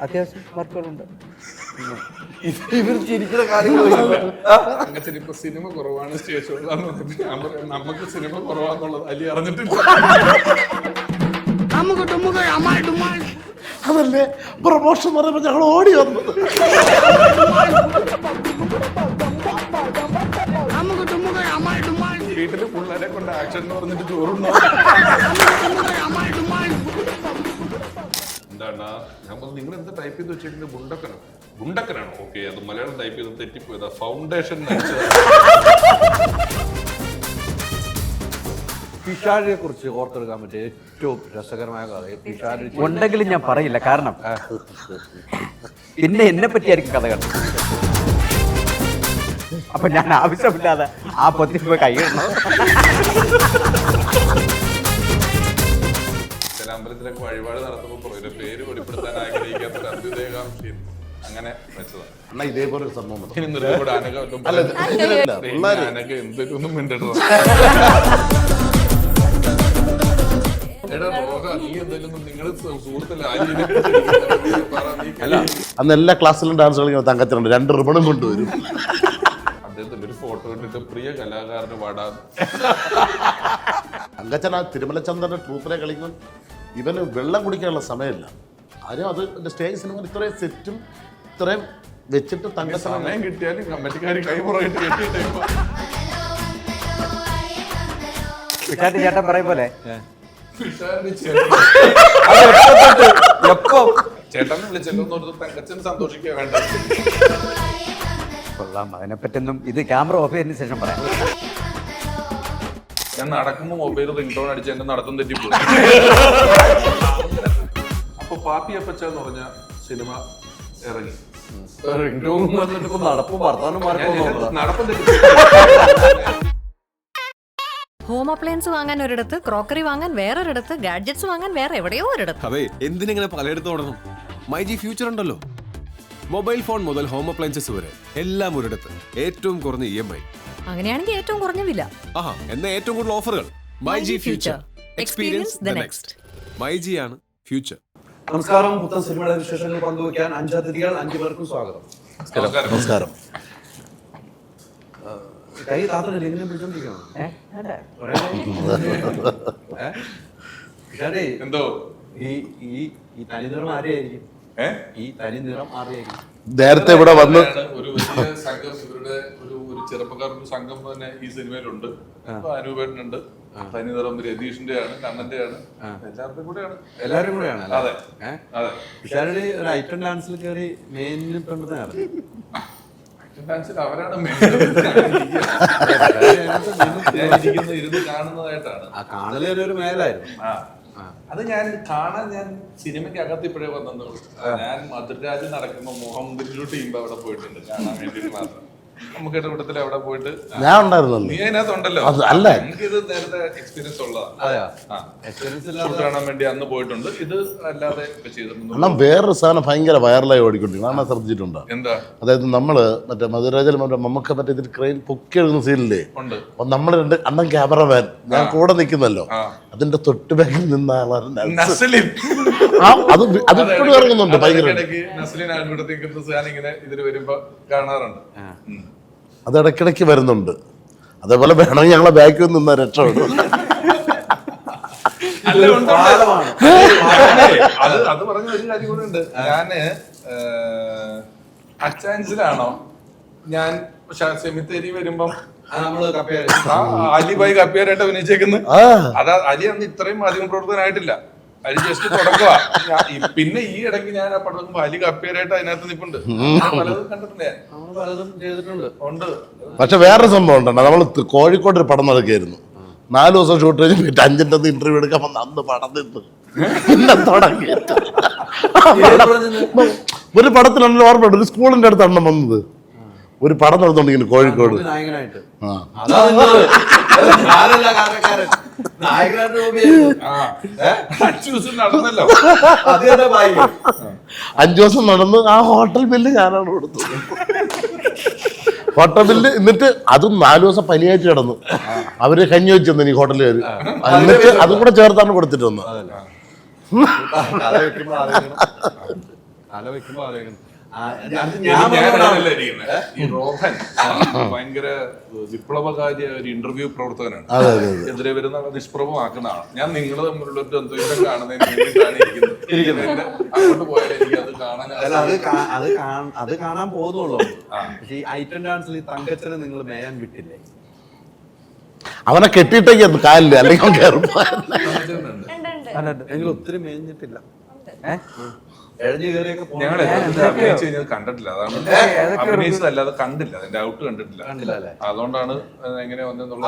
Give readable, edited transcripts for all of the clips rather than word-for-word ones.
അത്യാവശ്യം വർക്കുകളുണ്ട്. ഇവർ ചിരിക്കുന്ന കാര്യങ്ങൾ ഇപ്പൊ സിനിമ കുറവാണ് സ്റ്റേഷനിലാന്ന് പറഞ്ഞിട്ട് ഞാൻ പറയാം നമുക്ക് സിനിമ കുറവാന്നുള്ളത് അലി അറിഞ്ഞിട്ടില്ല. അതല്ലേ പ്രൊമോഷൻ പറയുമ്പോൾ ഞങ്ങൾ ഓടി വന്നു. വീട്ടില് പിള്ളേരെ കൊണ്ട് ആക്ഷൻ എന്ന് പറഞ്ഞിട്ട് ചോറുണ്ടോ എന്താണ് ഞാൻ പറഞ്ഞു നിങ്ങൾ എന്ത് ടൈപ്പ് ചെയ്ത് വെച്ചിട്ടുണ്ട്? ഗുണ്ടക്കനാണ്. ഓക്കെ, അത് മലയാളം ടൈപ്പ് ചെയ്ത് തെറ്റിപ്പോയതാ. ഫൗണ്ടേഷൻ പിഷാരിയെ കുറിച്ച് ഓർത്തെടുക്കാൻ പറ്റിയ ഏറ്റവും രസകരമായ കഥ പിഷാരി ഉണ്ടെങ്കിലും ഞാൻ പറയില്ല. കാരണം പിന്നെ എന്നെ പറ്റിയായിരിക്കും കഥ കണ്ടത്. അപ്പൊ ഞാൻ ആവശ്യമില്ലാതെ ആ പൊത്തി പോയി കൈയിടണം. ചില അമ്പലത്തിലൊക്കെ വഴിപാട് നടത്തുമ്പോൾ പേര് വെളിപ്പെടുത്താൻ ആഗ്രഹിക്കാത്തൊരു അഭ്യുദയകാംക്ഷി അങ്ങനെ വെച്ചതാണ്. എന്നാ ഇതേപോലെ ഒരു സംഭവം എന്തൊന്നും മിണ്ടോ അന്ന് എല്ലാ ക്ലാസ്സിലും ഡാൻസ് കളിക്കുന്ന തങ്കത്തിനുണ്ട് 2 റിബണും കൊണ്ടുവരും. അദ്ദേഹത്തിന്റെ ഒരു ഫോട്ടോ ഇട്ടിട്ട് പ്രിയ കലാകാരന് പാടാൻ തങ്കച്ചൻ ആ തിരുമലചന്ദ്രന്റെ ട്രൂപ്പിലെ കളിക്കുന്ന ഇവന് വെള്ളം കുടിക്കാനുള്ള സമയമില്ല. ആരും അത് സ്റ്റേജ് സിനിമ ഇത്രയും സെറ്റും ഇത്രയും വെച്ചിട്ട് സമയം കിട്ടിയാലും കമ്മിറ്റിക്കാർ കൈമുറയിട്ട് കെട്ടിയിട്ടേക്കും. പിഷാരി ചേട്ടൻ പറയും പോലെ ചേട്ടനെ വിളിച്ചല്ലോ തങ്കച്ചൻ സന്തോഷിക്കാൻ വേണ്ട. കൊള്ളാം. അതിനെപ്പറ്റൊന്നും ഇത് ക്യാമറ ഓഫ് ചെയ്തതിന് ശേഷം പറയാം. ഞാൻ നടക്കുമ്പോ മൊബൈൽ റിംഗ് ടോൺ അടിച്ച് എന്റെ നടത്തം തെറ്റിപ്പോയി. അപ്പൊ പാപ്പി അപ്പച്ച എന്ന് പറഞ്ഞ സിനിമ ഇറങ്ങി. നടപ്പും വർത്താനം നടപ്പം തെറ്റി. ഹോം അപ്ലയൻസ് വാങ്ങാൻ ഒരിടത്ത്, ക്രോക്കറി വാങ്ങാൻ വേറൊരിടത്ത്, ഗാഡ്ജറ്റ്സ് വാങ്ങാൻ വേറെ എവിടെയോ ഒരിടത്ത്. അതെ, എന്തിനിങ്ങനെ പലയിടത്തും ഓടണം? മൈജി ഫ്യൂച്ചർ ഉണ്ടല്ലോ. മൊബൈൽ ഫോൺ മുതൽ ഹോം അപ്ലയൻസസ് വരെ എല്ലാം ഒരിടത്ത്. ഏറ്റവും കുറഞ്ഞ EMI. അങ്ങനെയാണെങ്കിൽ ഏറ്റവും കുറഞ്ഞ വില. ആഹാ, എന്നാ ഏറ്റവും കൂടുതൽ ഓഫറുകൾ. MyG future. Experience the next. MyG ആണ് ഫ്യൂച്ചർ. നമസ്കാരം. പുത്തൻ സിനിമയുടെ വിശേഷങ്ങൾ പങ്കുവയ്ക്കാൻ 5 അതിഥികൾ, 5 പേർക്കും സ്വാഗതം. നമസ്കാരം. കൈ താത്തല്ലേ ഇങ്ങനെ പിടിച്ചോണ്ടിരിക്കണം. എന്തോ ഈ തനിനിറം ആരെയായിരിക്കും? ഈ തനിനിറം ആരെയായിരിക്കും? നേരത്തെ ഇവിടെ വന്ന് ഒരു വലിയ സംഘം, ഇവരുടെ ഒരു ചെറുപ്പക്കാരുടെ സംഘം തന്നെ ഈ സിനിമയിലുണ്ട്. അനൂപേട്ടനുണ്ട്, തനിനിറം രതീഷിന്റെ ആണ്, കണ്ണന്റെ ആണ്, എല്ലാവരും കൂടെയാണ്. അതെ അതെ. പിഷാരടി ഒരു ഐറ്റം ഡാൻസിൽ കയറി മെയിനിൽ പെടുന്നതാണ്. അവരാണ് ഇരുന്ന് കാണുന്നതായിട്ടാണ്. ആ കാണലേ ഒരു മേലായിരുന്നു. അത് ഞാൻ സിനിമയ്ക്ക് അകത്ത് ഇപ്പോഴേ വന്നു. ഞാൻ മധുരാജ് നടക്കുമ്പോ മുഹമ്മദിന്റെ ടീം അവിടെ പോയിട്ടുണ്ട് കാണാൻ വേണ്ടിട്ട് മാത്രം. നമുക്ക് ഇടപെടത്തിൽ അവിടെ പോയിട്ട് ഞാൻ ഉണ്ടായിരുന്നു. നീ അതിനകത്തുണ്ടല്ലോ. അല്ല, എനിക്കിത് നേരത്തെ എക്സ്പീരിയൻസ് ഉള്ളതാണ്. കാണാൻ വേണ്ടി അന്ന് പോയിട്ടുണ്ട്. ഇത് അല്ലാതെ ചെയ്തിട്ടുണ്ട്. അണ്ണൻ വേറൊരു സാധനം ഭയങ്കര വൈറലായി ഓടിക്കൊണ്ടിരിക്കുന്നു. അണ്ണൻ ശ്രദ്ധിച്ചിട്ടുണ്ടോ? എന്താ? അതായത് നമ്മള് മറ്റേ മധുരാജൽ മമ്മക്ക് മറ്റേ ഇതിൽ ക്രെയിൻ പൊക്കി എഴുതുന്ന സീനില്ലേ, അപ്പൊ നമ്മള് 2 അണ്ണൻ ക്യാമറമാൻ, ഞാൻ കൂടെ നിൽക്കുന്നല്ലോ, അതിന്റെ തൊട്ട് ബാക്കിൽ നിന്ന ആളാണ് അത് ഇപ്പോഴും ഇറങ്ങുന്നുണ്ട്. ഭയങ്കര ഇതിൽ വരുമ്പോ കാണാറുണ്ട്. അത് ഇടയ്ക്കിടയ്ക്ക് വരുന്നുണ്ട്. അതേപോലെ വേണമെങ്കിൽ ഞങ്ങളെ ബാക്കിൽ നിന്ന രക്ഷപ്പെടും. അത് പറഞ്ഞ ഒരു കാര്യം കൂടെ ഉണ്ട്. ഞാന് അച്ചാൻസിലാണോ ഞാൻ സെമിത്തേരി വരുമ്പം അലിബായി കപ്പിയാരായിട്ട് അഭിനയിച്ചേക്കുന്നത്. അതാ അലി അന്ന് ഇത്രയും മാധ്യമപ്രവർത്തകനായിട്ടില്ല. അലി ജസ്റ്റ് തുടക്കുക. പിന്നെ ഈ ഇടയ്ക്ക് ഞാൻ ആ പടം അലി കപ്പിയാരായിട്ട് അതിനകത്ത് നിൽപ്പുണ്ട്. പലതും കണ്ടിട്ടുണ്ട്, പലതും ചെയ്തിട്ടുണ്ട്. ഉണ്ട്. പക്ഷെ വേറൊരു സംഭവം ഉണ്ടോ, നമ്മള് കോഴിക്കോട് ഒരു പടം നടക്കുകയായിരുന്നു. 4 ദിവസം ഷൂട്ട് കഴിഞ്ഞ് 5ന്റെ ഇന്റർവ്യൂ എടുക്കാൻ അന്ന് പടം നിന്ന് പിന്നെ തുടങ്ങി. ഒരു പടത്തിലുള്ള ഓർമ്മയുണ്ട്, ഒരു സ്കൂളിന്റെ അടുത്ത് അണ്ണം വന്നത്. ഒരു പടം നടന്നുകൊണ്ടിരിക്കുന്നു കോഴിക്കോട്. നടന്നല്ലോ. 5 ദിവസം നടന്ന് ആ ഹോട്ടൽ ബില്ല് ഞാനാണ് കൊടുത്തത്. Hotel bill. എന്നിട്ട് അതും 4 ദിവസം പനിയായിട്ട് കിടന്നു. അവര് കഞ്ഞി വെച്ചെന്ന് എനിക്ക് ഹോട്ടലുകാർ. എന്നിട്ട് അതും കൂടെ ചേർത്താണ് കൊടുത്തിട്ട് വന്നത്. തല വെക്കുമ്പോ ആലോചിക്കുന്നു. ഞാനല്ല ഇരിക്കുന്നത്. ഈ റോഹൻ ഭയങ്കര വിപ്ലവകാരിയ ഒരു ഇന്റർവ്യൂ പ്രവർത്തകനാണ്. എതിരെ വരുന്ന നിഷ്പ്രഭമാക്കുന്ന ആളാണ്. ഞാൻ നിങ്ങൾ തമ്മിലുള്ള ഒരു ദ്വന്ദ്വം കാണുന്നതിന് വേണ്ടിയിട്ടാണ് ഇരിക്കുന്നത്. അങ്ങോട്ട് പോയാൽ എനിക്ക് അത് കാണാൻ അത് കാണാൻ പോകുന്നുള്ളൂ. പക്ഷെ ഈ ഐറ്റം ഡാൻസിൽ ഈ തങ്കച്ചനെ നിങ്ങൾ മേയാൻ വിട്ടില്ലേ? അവനെ കെട്ടിയിട്ടേക്ക് കാലില്ല, അല്ലെങ്കിൽ കയറും. നിങ്ങൾ ഒത്തിരി മേഞ്ഞിട്ടില്ല. എഴഞ്ഞു കയറിയൊക്കെ ഞങ്ങൾ അഭിനയിച്ച് കഴിഞ്ഞാൽ കണ്ടിട്ടില്ല. അതാണ് അഭിനയിച്ചതല്ലാതെ കണ്ടില്ല, അതിന്റെ ഔട്ട് കണ്ടിട്ടില്ല. അതുകൊണ്ടാണ് എങ്ങനെ വന്നെന്നുള്ളത്.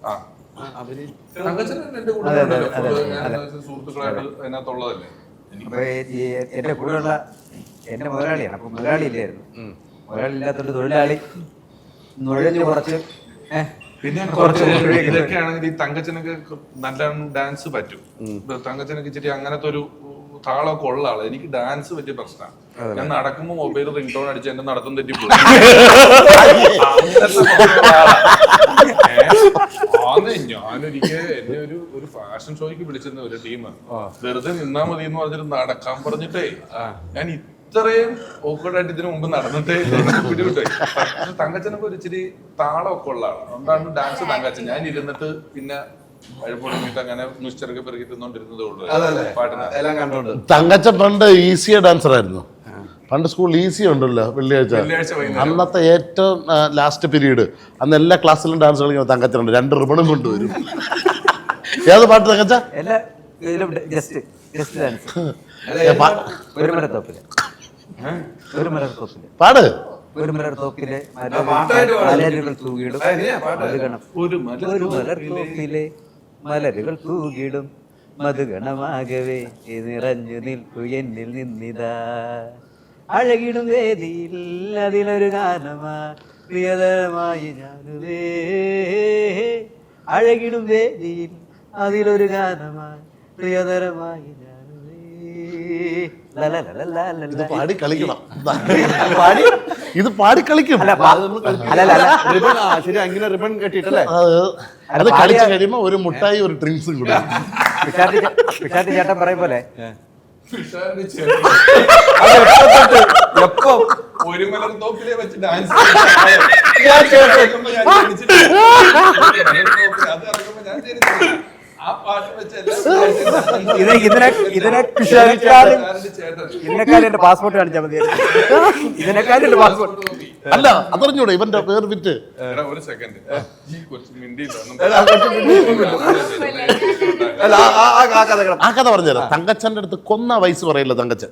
ആ തങ്കച്ചൻ എന്റെ കൂടെ സുഹൃത്തുക്കളായിട്ട് അതിനകത്തുള്ളതല്ലേ. എന്റെ കൂടെയുള്ള എന്റെ മുതലാളിയാണ്. അപ്പൊ മുതലാളി ഇല്ലായിരുന്നു. മുതലാളി ഇല്ലാത്തോണ്ട് തൊഴിലാളി നുഴഞ്ഞു കുറച്ച് പിന്നെ ഇതൊക്കെ ആണെങ്കിൽ ഈ തങ്കച്ചനൊക്കെ നല്ല ഡാൻസ് പറ്റും. തങ്കച്ചനൊക്കെ ഇച്ചിരി അങ്ങനത്തെ ഒരു താളമൊക്കെ ഉള്ള ആള്. എനിക്ക് ഡാൻസ് വലിയ പ്രശ്നമാണ്. ഞാൻ നടക്കുമ്പോ മൊബൈൽ റിംഗ് ടോൺ അടിച്ച് എന്റെ നടത്തം തെറ്റി പോകും. ഞാനൊരിക്കൽ എന്നെ ഒരു ഫാഷൻ ഷോയ്ക്ക് വിളിച്ചിരുന്ന ഒരു ടീം വെറുതെ നിന്നാ മതി എന്ന് പറഞ്ഞിട്ട് നടക്കാൻ പറഞ്ഞിട്ടേ ഞാൻ ഇത്രയും ഓക്കോടായിട്ട് ഇതിനു മുമ്പ് നടന്നിട്ടേ പിടിവിട്ടേ. തങ്കച്ചനൊക്കെ ഒരു ഇച്ചിരി താളമൊക്കെ ഉള്ള ആളാണ്. അതുകൊണ്ടാണ് ഡാൻസ് തങ്കച്ചൻ. ഞാൻ ഇരുന്നിട്ട് പിന്നെ വഴപ്പുറങ്ങിട്ട് അങ്ങനെ നിശ്ചരൊക്കെ പെറുക്കി തിന്നോണ്ടിരുന്നതേ ഉള്ളൂ പാട്ടിന്. തങ്കച്ചൻ പണ്ട് ഈസിയ ഡാൻസർ ആയിരുന്നു. പണ്ട് സ്കൂളിൽ ഈസി ഉണ്ടല്ലോ വെള്ളിയാഴ്ച. അന്നത്തെ ഏറ്റവും ലാസ്റ്റ് പീരീഡ് അന്ന് എല്ലാ ക്ലാസ്സിലും ഡാൻസ് കളിക്കുന്ന തങ്കച്ചനുണ്ട്. 2 റിബണും കൊണ്ടുവരും. ഏത് പാട്ട് തങ്കച്ച? പാട്. ഒരു മലർ തോപ്പിലെ മലരുകൾ തൂകിടും മലരുകൾ തൂകിടും മധുഗണമാകവേ നിറഞ്ഞു നിൽക്കു എന്നിൽ നിന്നിതാ അഴകിടും വേദിയിൽ അതിലൊരു ഗാനമാ പ്രിയതരമായി ഞാനുവേ അഴകിടും വേദിയിൽ അതിലൊരു ഗാനമാ പ്രിയതരമായി ഞാനുവേ. ഇത് പാടി കളിക്കണം. ഇത് പാടി കളിക്കും. ശരി, അങ്ങനെ റിബൺ കെട്ടിട്ടല്ലേ അത് കളിച്ചു കഴിയുമ്പോ ഒരു മുട്ടായി ഒരു ഡ്രിങ്ക്സും കൂടെ. പിഷാട്ടി ചേട്ടൻ പറയും പോലെ എപ്പം ഒരു മലർ തോപ്പിലെ വെച്ച് ഡാൻസ് ആ പാട്ട് വെച്ച് ഇതിനെക്കാളും എന്റെ പാസ്പോർട്ട് കാണിച്ചാൽ മതി. ഇതിനെക്കാളും എന്റെ പാസ്പോർട്ട് അല്ല അതറിഞ്ഞൂടെ ഇവന്റെ പേര് വിറ്റ്. ഒരു സെക്കൻഡ് ആ കഥ പറഞ്ഞുതരാം. തങ്കച്ചന്റെ അടുത്ത് കൊന്ന വയസ്സ് പറയില്ല തങ്കച്ചൻ.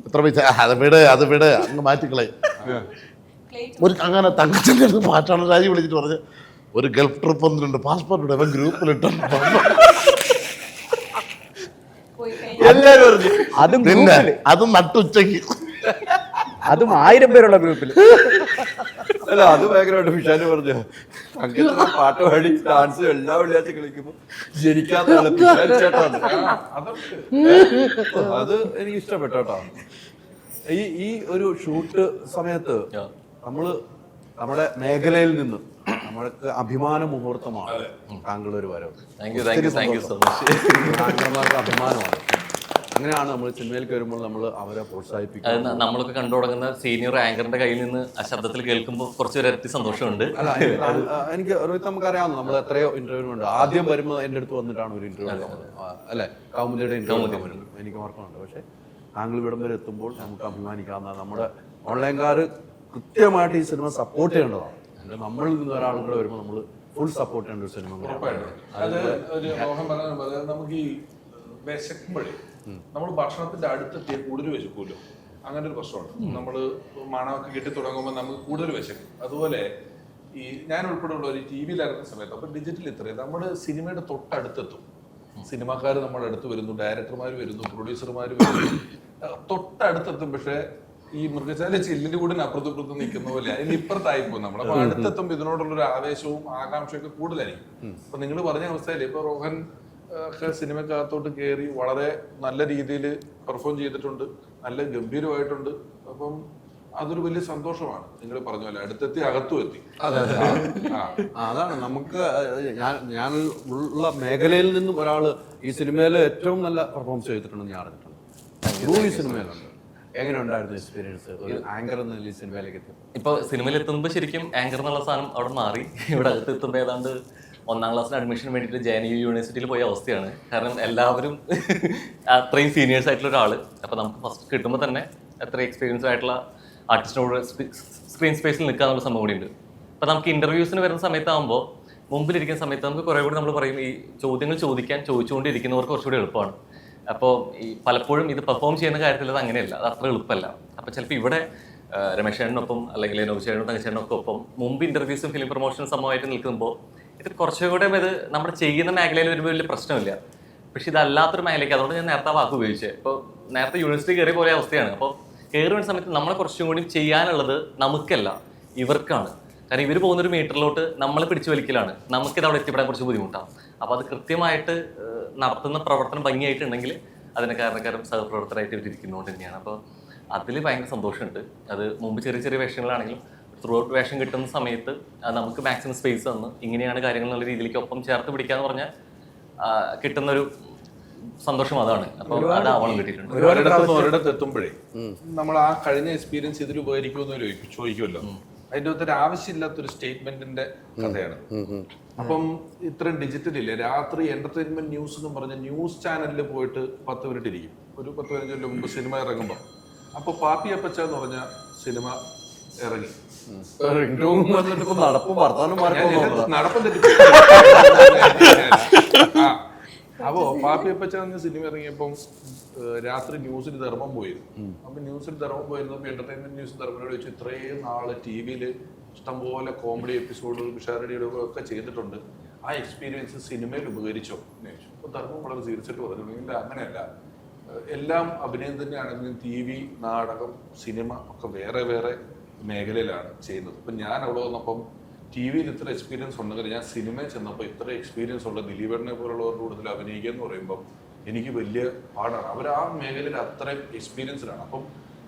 എത്ര പൈസ? അത് വിട് അങ്ങ് മാറ്റിക്കളെ. ഒരു അങ്ങനെ തങ്കച്ചന്റെ അടുത്ത് പാട്ടാണ് രാജി വിളിച്ചിട്ട് പറഞ്ഞ് ഒരു ഗൾഫ് ട്രിപ്പ് വന്നിട്ടുണ്ട്, പാസ്പോർട്ട് ഇവൻ ഗ്രൂപ്പിലിട്ടു. എല്ലാരും പറഞ്ഞു. അതും പിന്നെ അതും നട്ടുച്ചയ്ക്ക്, അതും 1000 പേരുള്ള ഗ്രൂപ്പിൽ. അല്ല, അത് ഭയങ്കരമായിട്ട് ഫിഷാന് പറഞ്ഞു. അങ്ങനെ പാട്ട് പാടി ഡാൻസ് എല്ലാ വെള്ളിയാഴ്ച കളിക്കുമ്പോ ജനിക്കാത്ത ചേട്ടാണ്. അത് എനിക്ക് ഇഷ്ടപ്പെട്ടു കേട്ടോ. ഈ ഒരു ഷൂട്ട് സമയത്ത് നമ്മള് നമ്മുടെ മേഖലയിൽ നിന്ന് നമ്മൾക്ക് അഭിമാന മുഹൂർത്തമാണ് താങ്കളുടെ ഒരു വരവ്. താങ്കന്മാർക്ക് അഭിമാനമാണ്. അങ്ങനെയാണ് നമ്മൾ സിനിമയിലേക്ക് വരുമ്പോൾ നമ്മൾ അവരെ പ്രോത്സാഹിപ്പിക്കുന്നത്. നമ്മളൊക്കെ കണ്ടു തുടങ്ങുന്ന സീനിയർ ആങ്കറിന്റെ കയ്യിൽ നിന്ന് ആ ശബ്ദത്തിൽ കേൾക്കുമ്പോൾ കുറച്ചൊരു ഇരട്ടി സന്തോഷമുണ്ട്. അല്ല, എനിക്ക് നമുക്കറിയാവുന്ന നമ്മൾ എത്രയോ ഇന്റർവ്യൂ ഉണ്ട്. ആദ്യം വരുമ്പോൾ എൻ്റെ അടുത്ത് വന്നിട്ടാണ് ഒരു ഇന്റർവ്യൂ അല്ലെ, കൗമുദിയുടെ ഇന്റർവ്യൂ എനിക്ക് ഓർക്കുന്നുണ്ട്. പക്ഷെ താങ്കൾ ഇവിടം വരെ എത്തുമ്പോൾ നമുക്ക് അഭിമാനിക്കാവുന്ന നമ്മുടെ ഓൺലൈൻകാർ കൃത്യമായിട്ട് ഈ സിനിമ സപ്പോർട്ട് ചെയ്യേണ്ടതാണ്. നമ്മളിൽ നിന്ന് ഒരാളുകൾ വരുമ്പോൾ നമ്മൾ ഫുൾ സപ്പോർട്ട് ചെയ്യേണ്ട ഒരു സിനിമ. അത് ഒരു മോഹൻ പറഞ്ഞ നമുക്ക് ഈ വിശക്കുമ്പോഴേ നമ്മൾ ഭക്ഷണത്തിന്റെ അടുത്തെത്തിയ കൂടുതൽ വിശക്കൂല്ലോ. അങ്ങനെ ഒരു പ്രശ്നമുണ്ട്. നമ്മൾ മണമൊക്കെ കിട്ടി തുടങ്ങുമ്പോൾ നമുക്ക് കൂടുതൽ വിശക്കും. അതുപോലെ ഈ ഞാൻ ഉൾപ്പെടെയുള്ള ഒരു ടി വിയിലിറങ്ങുന്ന സമയത്ത് അപ്പൊ ഡിജിറ്റൽ ഇത്രയും നമ്മുടെ സിനിമയുടെ തൊട്ടടുത്തെത്തും. സിനിമാക്കാർ നമ്മുടെ അടുത്ത് വരുന്നു, ഡയറക്ടർമാർ വരുന്നു, പ്രൊഡ്യൂസർമാർ വരുന്നു, തൊട്ടടുത്തെത്തും. പക്ഷെ ഈ മൃഗശാല ചില്ലിന്റെ കൂടെ അപ്പുറത്തും നിൽക്കുന്ന പോലെ അതിന് ഇപ്പുറത്തായി പോകും നമ്മൾ. അപ്പൊ അടുത്തെത്തുമ്പോൾ ഇതിനോടുള്ള ഒരു ആവേശവും ആകാംക്ഷയൊക്കെ കൂടുതലായിരിക്കും. അപ്പൊ നിങ്ങൾ പറഞ്ഞ അവസ്ഥയിൽ ഇപ്പൊ റോഹൻ ഒക്കെ സിനിമക്കകത്തോട്ട് കയറി വളരെ നല്ല രീതിയിൽ പെർഫോം ചെയ്തിട്ടുണ്ട്, നല്ല ഗംഭീരമായിട്ടുണ്ട്. അപ്പം അതൊരു വലിയ സന്തോഷമാണ്. നിങ്ങൾ പറഞ്ഞ പോലെ അടുത്തെത്തി അകത്തും എത്തി. അതാണ് നമുക്ക് ഞാൻ ഉള്ള മേഖലയിൽ നിന്നും ഒരാള് ഈ സിനിമയിൽ ഏറ്റവും നല്ല പെർഫോമൻസ് ചെയ്തിട്ടുണ്ടെന്ന് ഞാൻ അറിഞ്ഞിട്ടുണ്ട്. ഈ സിനിമയിലുണ്ട്. എങ്ങനെ ഉണ്ടായിരുന്നു എക്സ്പീരിയൻസ് ഒരു ആങ്കർ എന്ന നിലയിൽ സിനിമയിലേക്ക് എത്തി? ഇപ്പോൾ സിനിമയിൽ എത്തുമ്പോൾ ശരിക്കും ആങ്കർ എന്നുള്ള സാധനം അവിടെ മാറി. ഇവിടെ അകത്ത് എത്തുമ്പോൾ ഏതാണ്ട് 1ാം ക്ലാസ്സിന് അഡ്മിഷന് വേണ്ടിയിട്ട് JNU യൂണിവേഴ്സിറ്റിയിൽ പോയ അവസ്ഥയാണ്. കാരണം എല്ലാവരും അത്രയും സീനിയേഴ്സ് ആയിട്ടുള്ള ഒരാൾ. അപ്പോൾ നമുക്ക് ഫസ്റ്റ് കിട്ടുമ്പോൾ തന്നെ അത്രയും എക്സ്പീരിയൻസ് ആയിട്ടുള്ള ആർട്ടിസ്റ്റിനോട് സ്ക്രീൻ സ്പേസിൽ നിൽക്കുക എന്നുള്ള സംഭവം കൂടി ഉണ്ട്. അപ്പോൾ നമുക്ക് ഇൻ്റർവ്യൂസിന് വരുന്ന സമയത്താകുമ്പോൾ മുമ്പിലിരിക്കുന്ന സമയത്ത് നമുക്ക് കുറേ കൂടി നമ്മൾ പറയും ഈ ചോദ്യങ്ങൾ ചോദിച്ചുകൊണ്ടിരിക്കുന്നവർക്ക് കുറച്ചുകൂടി എളുപ്പമാണ്. അപ്പോൾ ഈ പലപ്പോഴും ഇത് പെർഫോം ചെയ്യുന്ന കാര്യത്തിൽ അത് അങ്ങനെയല്ല, അത് അത്ര എളുപ്പമല്ല. അപ്പോൾ ചിലപ്പോൾ ഇവിടെ രമേശ് ചേട്ടനൊപ്പം അല്ലെങ്കിൽ നോബി ചേട്ടനും തങ്കച്ചേട്ടനൊക്കെ ഒപ്പം മുമ്പ് ഇൻ്റർവ്യൂസും ഫിലിം പ്രൊമോഷനും സംഭവമായിട്ട് നിൽക്കുമ്പോൾ ഇത് കുറച്ചുകൂടെ ഇത് നമ്മുടെ ചെയ്യുന്ന മേഖലയിൽ ഒരു വലിയ പ്രശ്നമില്ല. പക്ഷെ ഇതല്ലാത്തൊരു മേഖലയ്ക്ക്, അതുകൊണ്ട് ഞാൻ നേരത്തെ വാക്ക് ഉപയോഗിച്ചത്. ഇപ്പോൾ നേരത്തെ യൂണിവേഴ്സിറ്റി കയറിയ പോലെ അവസ്ഥയാണ്. അപ്പോൾ കയറുന്ന സമയത്ത് നമ്മളെ കുറച്ചും കൂടി ചെയ്യാനുള്ളത് നമുക്കല്ല, ഇവർക്കാണ്. കാരണം ഇവർ പോകുന്നൊരു മീറ്ററിലോട്ട് നമ്മളെ പിടിച്ചു വലിക്കലാണ്. നമുക്കിത് അവിടെ എത്തിപ്പെടാൻ കുറച്ച് ബുദ്ധിമുട്ടാണ്. അപ്പോൾ അത് കൃത്യമായിട്ട് നടത്തുന്ന പ്രവർത്തനം ഭംഗിയായിട്ടുണ്ടെങ്കിൽ അതിന് കാരണക്കാരും സഹപ്രവർത്തകരായിട്ട് ഇവരിയ്ക്കുന്നതുകൊണ്ട് തന്നെയാണ്. അപ്പോൾ അതിൽ ഭയങ്കര സന്തോഷമുണ്ട്. അത് മുമ്പ് ചെറിയ ചെറിയ വേഷങ്ങളാണെങ്കിലും ത്രൂ ഔട്ട് വേഷം കിട്ടുന്ന സമയത്ത് നമുക്ക് മാക്സിമം സ്പേസ് തന്ന് ഇങ്ങനെയാണ് കാര്യങ്ങൾ എന്നുള്ള രീതിയിലേക്ക് ഒപ്പം ചേർത്ത് പിടിക്കാന്ന് പറഞ്ഞാൽ കിട്ടുന്നൊരു സന്തോഷം അതാണ്. അപ്പോൾ അത് അവളും കിട്ടിയിട്ടുണ്ട്. ഒരിടത്ത് എത്തുമ്പോഴേ നമ്മൾ ആ കഴിഞ്ഞ എക്സ്പീരിയൻസ് ഇതിൽ ഉപകരിക്കുമെന്ന് ചോദിക്കുമല്ലോ. അതിൻ്റെ അകത്തൊരു ആവശ്യമില്ലാത്തൊരു സ്റ്റേറ്റ്മെന്റിന്റെ കഥയാണ്. അപ്പം ഇത്രയും ഡിജിറ്റൽ ഇല്ലേ, രാത്രി എന്റർടൈൻമെന്റ് ന്യൂസ് എന്ന് പറഞ്ഞ ന്യൂസ് ചാനലിൽ പോയിട്ട് 10 മിനിറ്റ് ഇരിക്കും. ഒരു 10-15 മിനിറ്റ് മുമ്പ് സിനിമ ഇറങ്ങുമ്പോൾ അപ്പോൾ പാപ്പി അപ്പച്ച എന്ന് പറഞ്ഞ സിനിമ ഇറങ്ങി. നടപ്പും വർത്താനം നടപ്പം തെറ്റി. അപ്പോ പാപ്പി അപ്പച്ച എന്ന സിനിമ ഇറങ്ങിയപ്പം രാത്രി ന്യൂസിൽ ധർമ്മം പോയിരുന്നു. അപ്പൊ ന്യൂസിൽ ധർമ്മം പോയിരുന്നപ്പോൾ എന്റർടൈൻമെന്റ് ന്യൂസ് ധർമ്മനോട് ചോദിച്ചു, ഇത്രയും നാള് TV-ൽ ഇഷ്ടംപോലെ കോമഡി എപ്പിസോഡ് പിഷാരടിയുടെ ഒക്കെ ചെയ്തിട്ടുണ്ട്, ആ എക്സ്പീരിയൻസ് സിനിമയിൽ ഉപകരിച്ചോ? അപ്പൊ ധർമ്മം വളരെ സീരിയസ് ആയിട്ട് പറഞ്ഞു, ഇല്ല അങ്ങനെയല്ല, എല്ലാം അഭിനയം തന്നെയാണെങ്കിലും TV, നാടകം, സിനിമ ഒക്കെ വേറെ വേറെ മേഖലയിലാണ് ചെയ്യുന്നത്. ഇപ്പം ഞാൻ അവിടെ വന്നപ്പം TV-യിൽ ഇത്ര എക്സ്പീരിയൻസ് ഉണ്ടെങ്കിൽ ഞാൻ സിനിമയിൽ ചെന്നപ്പോൾ ഇത്ര എക്സ്പീരിയൻസ് ഉള്ള ദിലീപേട്ടനെ പോലുള്ളവരുടെ കൂടുതൽ അഭിനയിക്കുക എന്ന് പറയുമ്പോൾ എനിക്ക് വലിയ പാടാണ്. അവർ ആ മേഖലയിൽ അത്ര എക്സ്പീരിയൻസ്ഡാണ്. അപ്പം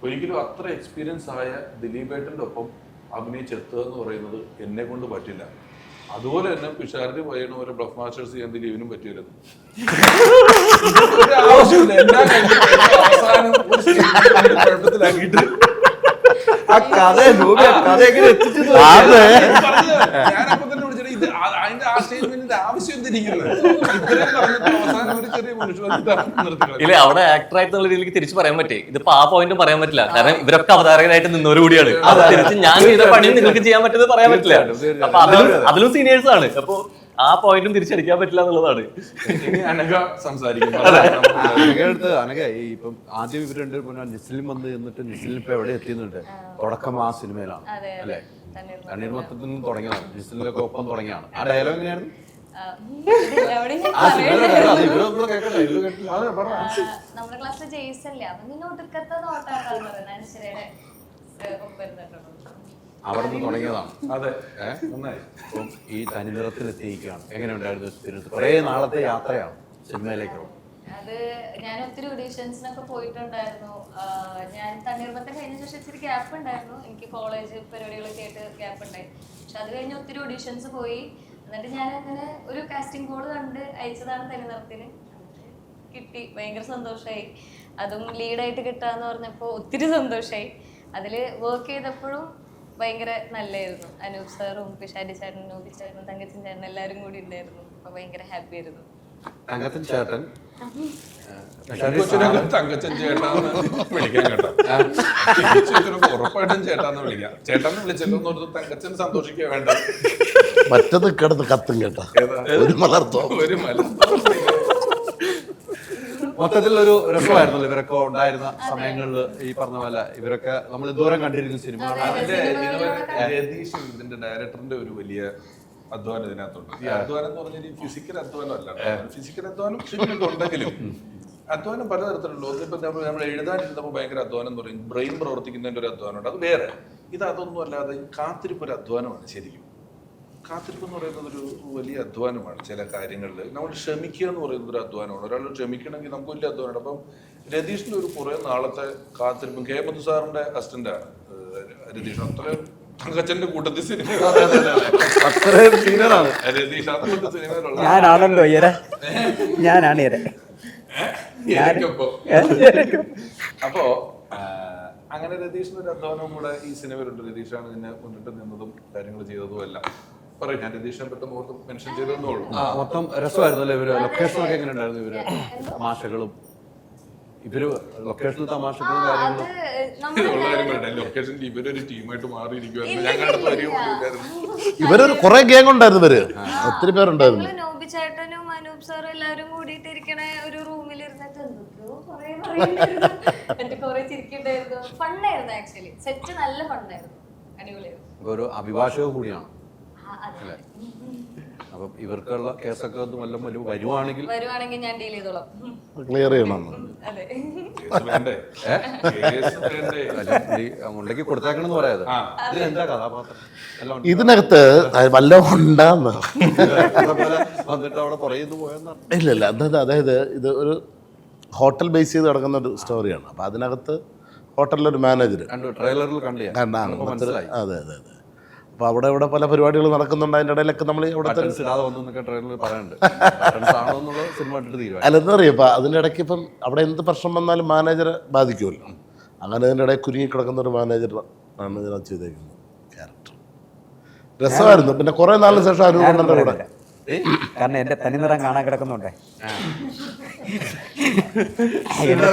ഒരിക്കലും അത്ര എക്സ്പീരിയൻസ് ആയ ദിലീപേട്ടൻ്റെ ഒപ്പം അഭിനയിച്ചെത്തുക എന്ന് പറയുന്നത് എന്നെ കൊണ്ട് പറ്റില്ല. അതുപോലെ തന്നെ പിഷാരടി പയ്യണ പോലെ ബ്ലഫ് മാസ്റ്റേഴ്സ് ചെയ്യാൻ ദിലീപിനും പറ്റിയിരുന്നു. ആവശ്യമില്ല, എല്ലാ അവസാനം കുഴപ്പത്തിലാക്കിയിട്ട് ആ കഥ എങ്ങനെ എത്തിച്ചു? ഞാനപ്പോ തന്നെ വിളിച്ചിട്ട് ഇത് അതിന്റെ ആ സ്റ്റേറ്റ്മെന്റിന്റെ ആവശ്യം എന്തിരിക്കുന്നത്? ഇത്രയും പറഞ്ഞിട്ട് അവസാനം ഒരു ചെറിയ മനുഷ്യൻ ഇല്ല, അവിടെ ആക്ടർ ആയിട്ടുള്ള രീതിയിലേക്ക് തിരിച്ചു പറയാൻ പറ്റേ. ഇതിപ്പോ ആ പോയിന്റ് പറയാൻ പറ്റില്ല, കാരണം ഇവരൊക്കെ അവതാരകരായിട്ട് നിന്നവര് കൂടിയാണ്. തിരിച്ച് ഞാൻ ചെയ്ത പണിയും നിങ്ങൾക്ക് ചെയ്യാൻ പറ്റുന്നത് പറയാൻ പറ്റില്ല. അപ്പൊ അതിലും സീനിയേഴ്സ് ആണ്. അപ്പൊ ആ പോയിന്റും തിരിച്ചടിക്കാൻ പറ്റില്ല എന്നുള്ളതാണ്. അനഘ സംസാരിക്കും. അനഘ ഇപ്പം ആദ്യം ഇവർ രണ്ടുപേരും നിസ്ലിം വന്ന് എന്നിട്ട് നിസ്ലിം ഇപ്പൊ എവിടെ എത്തിയുന്നുണ്ട്? തുടക്കം ആ സിനിമയിലാണ് അല്ലേ? തണ്ണീർമത്തത്തിൽ നിന്ന് തുടങ്ങിയതാണ്, നിസ്ലിമൊക്കെ ഒപ്പം തുടങ്ങിയാണ്. ആ ഡയലോഗ് എങ്ങനെയാണ്? നമ്മുടെ ക്ലാസ്സിൽ ജെയ്സല്ലേ, അവൻ നിന്നെ ഒടുക്കത്തെ നോട്ടാക്കാന്ന് പറയുന്നത് അവിടെ നിന്ന് തുടങ്ങിയതാണ്. അതെ, അപ്പം ഈ തനിനിറത്തിലെത്തിയിരിക്കുകയാണ്. എങ്ങനെയുണ്ടായിരുന്നു എക്സ്പീരിയൻസ്? കുറേ നാളത്തെ യാത്രയാണ് സിനിമയിലേക്ക്. അത് ഞാൻ ഒത്തിരി ഓഡീഷൻസിനൊക്കെ പോയിട്ടുണ്ടായിരുന്നു. ഞാൻ തണ്ണീർമത്തം കഴിഞ്ഞ ശേഷം ഇച്ചിരി ഗ്യാപ്പ് ഉണ്ടായിരുന്നു. എനിക്ക് കോളേജ് പരിപാടികളൊക്കെ ആയിട്ട് ഗ്യാപ്പ് ഉണ്ടായി. പക്ഷെ അത് കഴിഞ്ഞ് ഒത്തിരി ഓഡീഷൻസ് പോയി. എന്നിട്ട് ഞാൻ അങ്ങനെ ഒരു കാസ്റ്റിംഗ് കോൾ കണ്ട് അയച്ചതാണ് തനിനിറത്തിന്. കിട്ടി, ഭയങ്കര സന്തോഷമായി. അതും ലീഡായിട്ട് കിട്ടാന്ന് പറഞ്ഞപ്പോൾ ഒത്തിരി സന്തോഷമായി. അതിൽ വർക്ക് ചെയ്തപ്പോഴും ഭയങ്കര നല്ലായിരുന്നു. അനൂപ് സാറും പിഷാരി ചേട്ടനും നോബി ചേട്ടനും തങ്കച്ചൻ ചേട്ടനും എല്ലാവരും കൂടി ഉണ്ടായിരുന്നു. അപ്പൊ ഭയങ്കര ഹാപ്പി ആയിരുന്നു. തങ്കച്ചൻ ചേട്ടൻ തങ്കച്ചൻ ചേട്ടാന്ന് വിളിക്കാൻ കേട്ടോ, ഉറപ്പായിട്ടും ചേട്ടാന്ന് വിളിക്കാം. ചേട്ടാന്ന് വിളിച്ചല്ലോ തങ്കച്ചൻ സന്തോഷിക്കുക വേണ്ട. മറ്റത് കിടന്ന് കത്തും കേട്ടാ, ഒരു മലർത്തോ ഒരു മല. മൊത്തത്തിലൊരു രസമായിരുന്നല്ലോ ഇവരൊക്കെ ഉണ്ടായിരുന്ന സമയങ്ങളിൽ. ഈ പറഞ്ഞ പോലെ ഇവരൊക്കെ നമ്മൾ ദൂരം കണ്ടിരിക്കുന്ന സിനിമ. അതിന്റെ രതീഷ് ഇതിന്റെ ഡയറക്ടറിന്റെ ഒരു വലിയ അധ്വാനം ഇതിനകത്തുണ്ട്. ഈ അധ്വാനം എന്ന് പറഞ്ഞാൽ ഫിസിക്കൽ അധ്വാനം അല്ല. ഫിസിക്കൽ അധ്വാനം ശരിക്കും ഉണ്ടെങ്കിലും അധ്വാനം പലതരത്തിലുള്ളൂ. ഒന്നിപ്പോ നമ്മൾ എഴുതാനിരുന്നപ്പോൾ ഭയങ്കര അധ്വാനം എന്ന് പറയും, ബ്രെയിൻ പ്രവർത്തിക്കുന്നതിന്റെ ഒരു അധ്വാനമുണ്ട്, അത് വേറെ. ഇത് അതൊന്നും അല്ലാതെ കാത്തിരിപ്പ് ഒരു അധ്വാനമാണ്. ശരിക്കും കാത്തിരിപ്പ് എന്ന് പറയുന്നത് ഒരു വലിയ അധ്വാനമാണ്. ചില കാര്യങ്ങളിൽ നമ്മൾ ക്ഷമിക്കുക എന്ന് പറയുന്നത് ഒരു അധ്വാനമാണ്. ഒരാൾ ക്ഷമിക്കണമെങ്കിൽ നമുക്ക് വലിയ അധ്വാനമാണ്. അപ്പം രതീഷിന്റെ ഒരു കുറെ നാളത്തെ കാത്തിരിപ്പും, കേമന്ത് സാറിന്റെ അസിസ്റ്റന്റാണ് രതീഷ്. അത്രയും തങ്കച്ചന്റെ കൂട്ടത്തിൽ സിനിമ രതീഷ് അതുകൊണ്ട് സിനിമയിലുള്ള ഞാനാണല്ലോ ഞാനാണ് അപ്പോ അങ്ങനെ രതീഷിന് ഒരു അധ്വാനവും കൂടെ ഈ സിനിമയിലുണ്ട്. രതീഷാണ് ഇതിനെ മുന്നിട്ട് നിന്നതും കാര്യങ്ങൾ ചെയ്തതും എല്ലാം. പറയും, ഞാൻ രതീഷിനെ പെട്ടെന്ന് ഓർത്ത് മെൻഷൻ ചെയ്തതെന്നേ ഉള്ളൂ. മൊത്തം രസമായിരുന്നല്ലേ ഇവര്? ലൊക്കേഷനൊക്കെ എങ്ങനെ ഉണ്ടായിരുന്നു? ഇവര് തമാശകളും ഇവര് ലൊക്കേഷനിൽ തമാശകളും കാര്യങ്ങളും ഉള്ള കാര്യം പറയട്ടെ, ലൊക്കേഷനിൽ ഇവരൊരു ടീമായിട്ട് മാറിയിരിക്കുവായിരുന്നു. ഞങ്ങളുടെ അടുത്ത് വരികയായിരുന്നു. ഇവരൊരു കുറെ ഗ്യാങ് ഉണ്ടായിരുന്നു, ഇവര് ഒത്തിരി പേരുണ്ടായിരുന്നു. നോബി ചേട്ടനും അനൂപ് സാറും എല്ലാവരും കൂടിയിട്ട് ഇരിക്കണ ഒരു റൂമിൽ ഇരുന്നിട്ട് എന്തൊക്കെയോ കുറെ പറയുന്നുണ്ടായിരുന്നു. എന്നിട്ട് കുറെ ചിരിക്കണ്ടായിരുന്നു. ഫണ്ണായിരുന്നു ആക്ച്വലി. സെറ്റ് നല്ല ഫണ്ണായിരുന്നു, അടിപൊളിയായിരുന്നു. ഒരു അഭിഭാഷക കൂടിയാണ് അതെ. അപ്പം ഇവർക്കുള്ള കേസൊക്കെ ഒന്ന് വല്ലതും വരുവാണെങ്കിൽ ഞാൻ ഡീൽ ചെയ്തോളാം. ക്ലിയർ ചെയ്യണം. അതെ. കേസ് വേണ്ടേ? കേസ് വേണ്ടേ? ഉണ്ടെങ്കിൽ കൊടുത്തേക്കണെന്ന് പറയാത്. ഇതിനെന്താ കഥാപാത്രം എല്ലാം ഉണ്ട്. ഇതിനകത്ത് വല്ല ഉണ്ടാന്ന് വന്നിട്ട് അവിടെ പുറയുന്നു പോയെന്നാണ്. ഇല്ല അതായത് ഇത് ഒരു ഹോട്ടൽ ബേസ് ചെയ്ത് നടക്കുന്ന ഒരു സ്റ്റോറിയാണ്. അപ്പം അതിനകത്ത് ഹോട്ടലിലൊരു മാനേജർ കണ്ടു, ട്രെയിലറിൽ കണ്ടു മനസ്സിലായി. അതെ. അപ്പോൾ അവിടെ പല പരിപാടികൾ നടക്കുന്നുണ്ട്. അതിൻ്റെ ഇടയിലൊക്കെ നമ്മൾ ഇവിടുത്തെ ഇടാതെ വന്നൊക്കെ ട്രെയിലറിൽ പറയുന്നുണ്ട്. ആണോ എന്നുള്ള സിനിമ കണ്ടിട്ട് തീരുമാനം. അല്ലെന്ന് അറിയാം. ഇപ്പം അതിൻ്റെ ഇടയ്ക്ക് ഇപ്പം അവിടെ എന്ത് പ്രശ്നം വന്നാലും മാനേജറെ ബാധിക്കുമല്ലോ. അങ്ങനെ അതിൻ്റെ ഇടയിൽ കുരുങ്ങി കിടക്കുന്ന ഒരു മാനേജറാണ് ഇതിനകത്ത് ചെയ്തേക്കുന്നത് ക്യാരക്ടർ. രസമായിരുന്നു. പിന്നെ കുറേ നാളിന് ശേഷം അനൂപണ്ണൻ്റെ കൂടെ, കാരണം എന്റെ തനിനിറം കാണാൻ കിടക്കുന്നുണ്ടേ.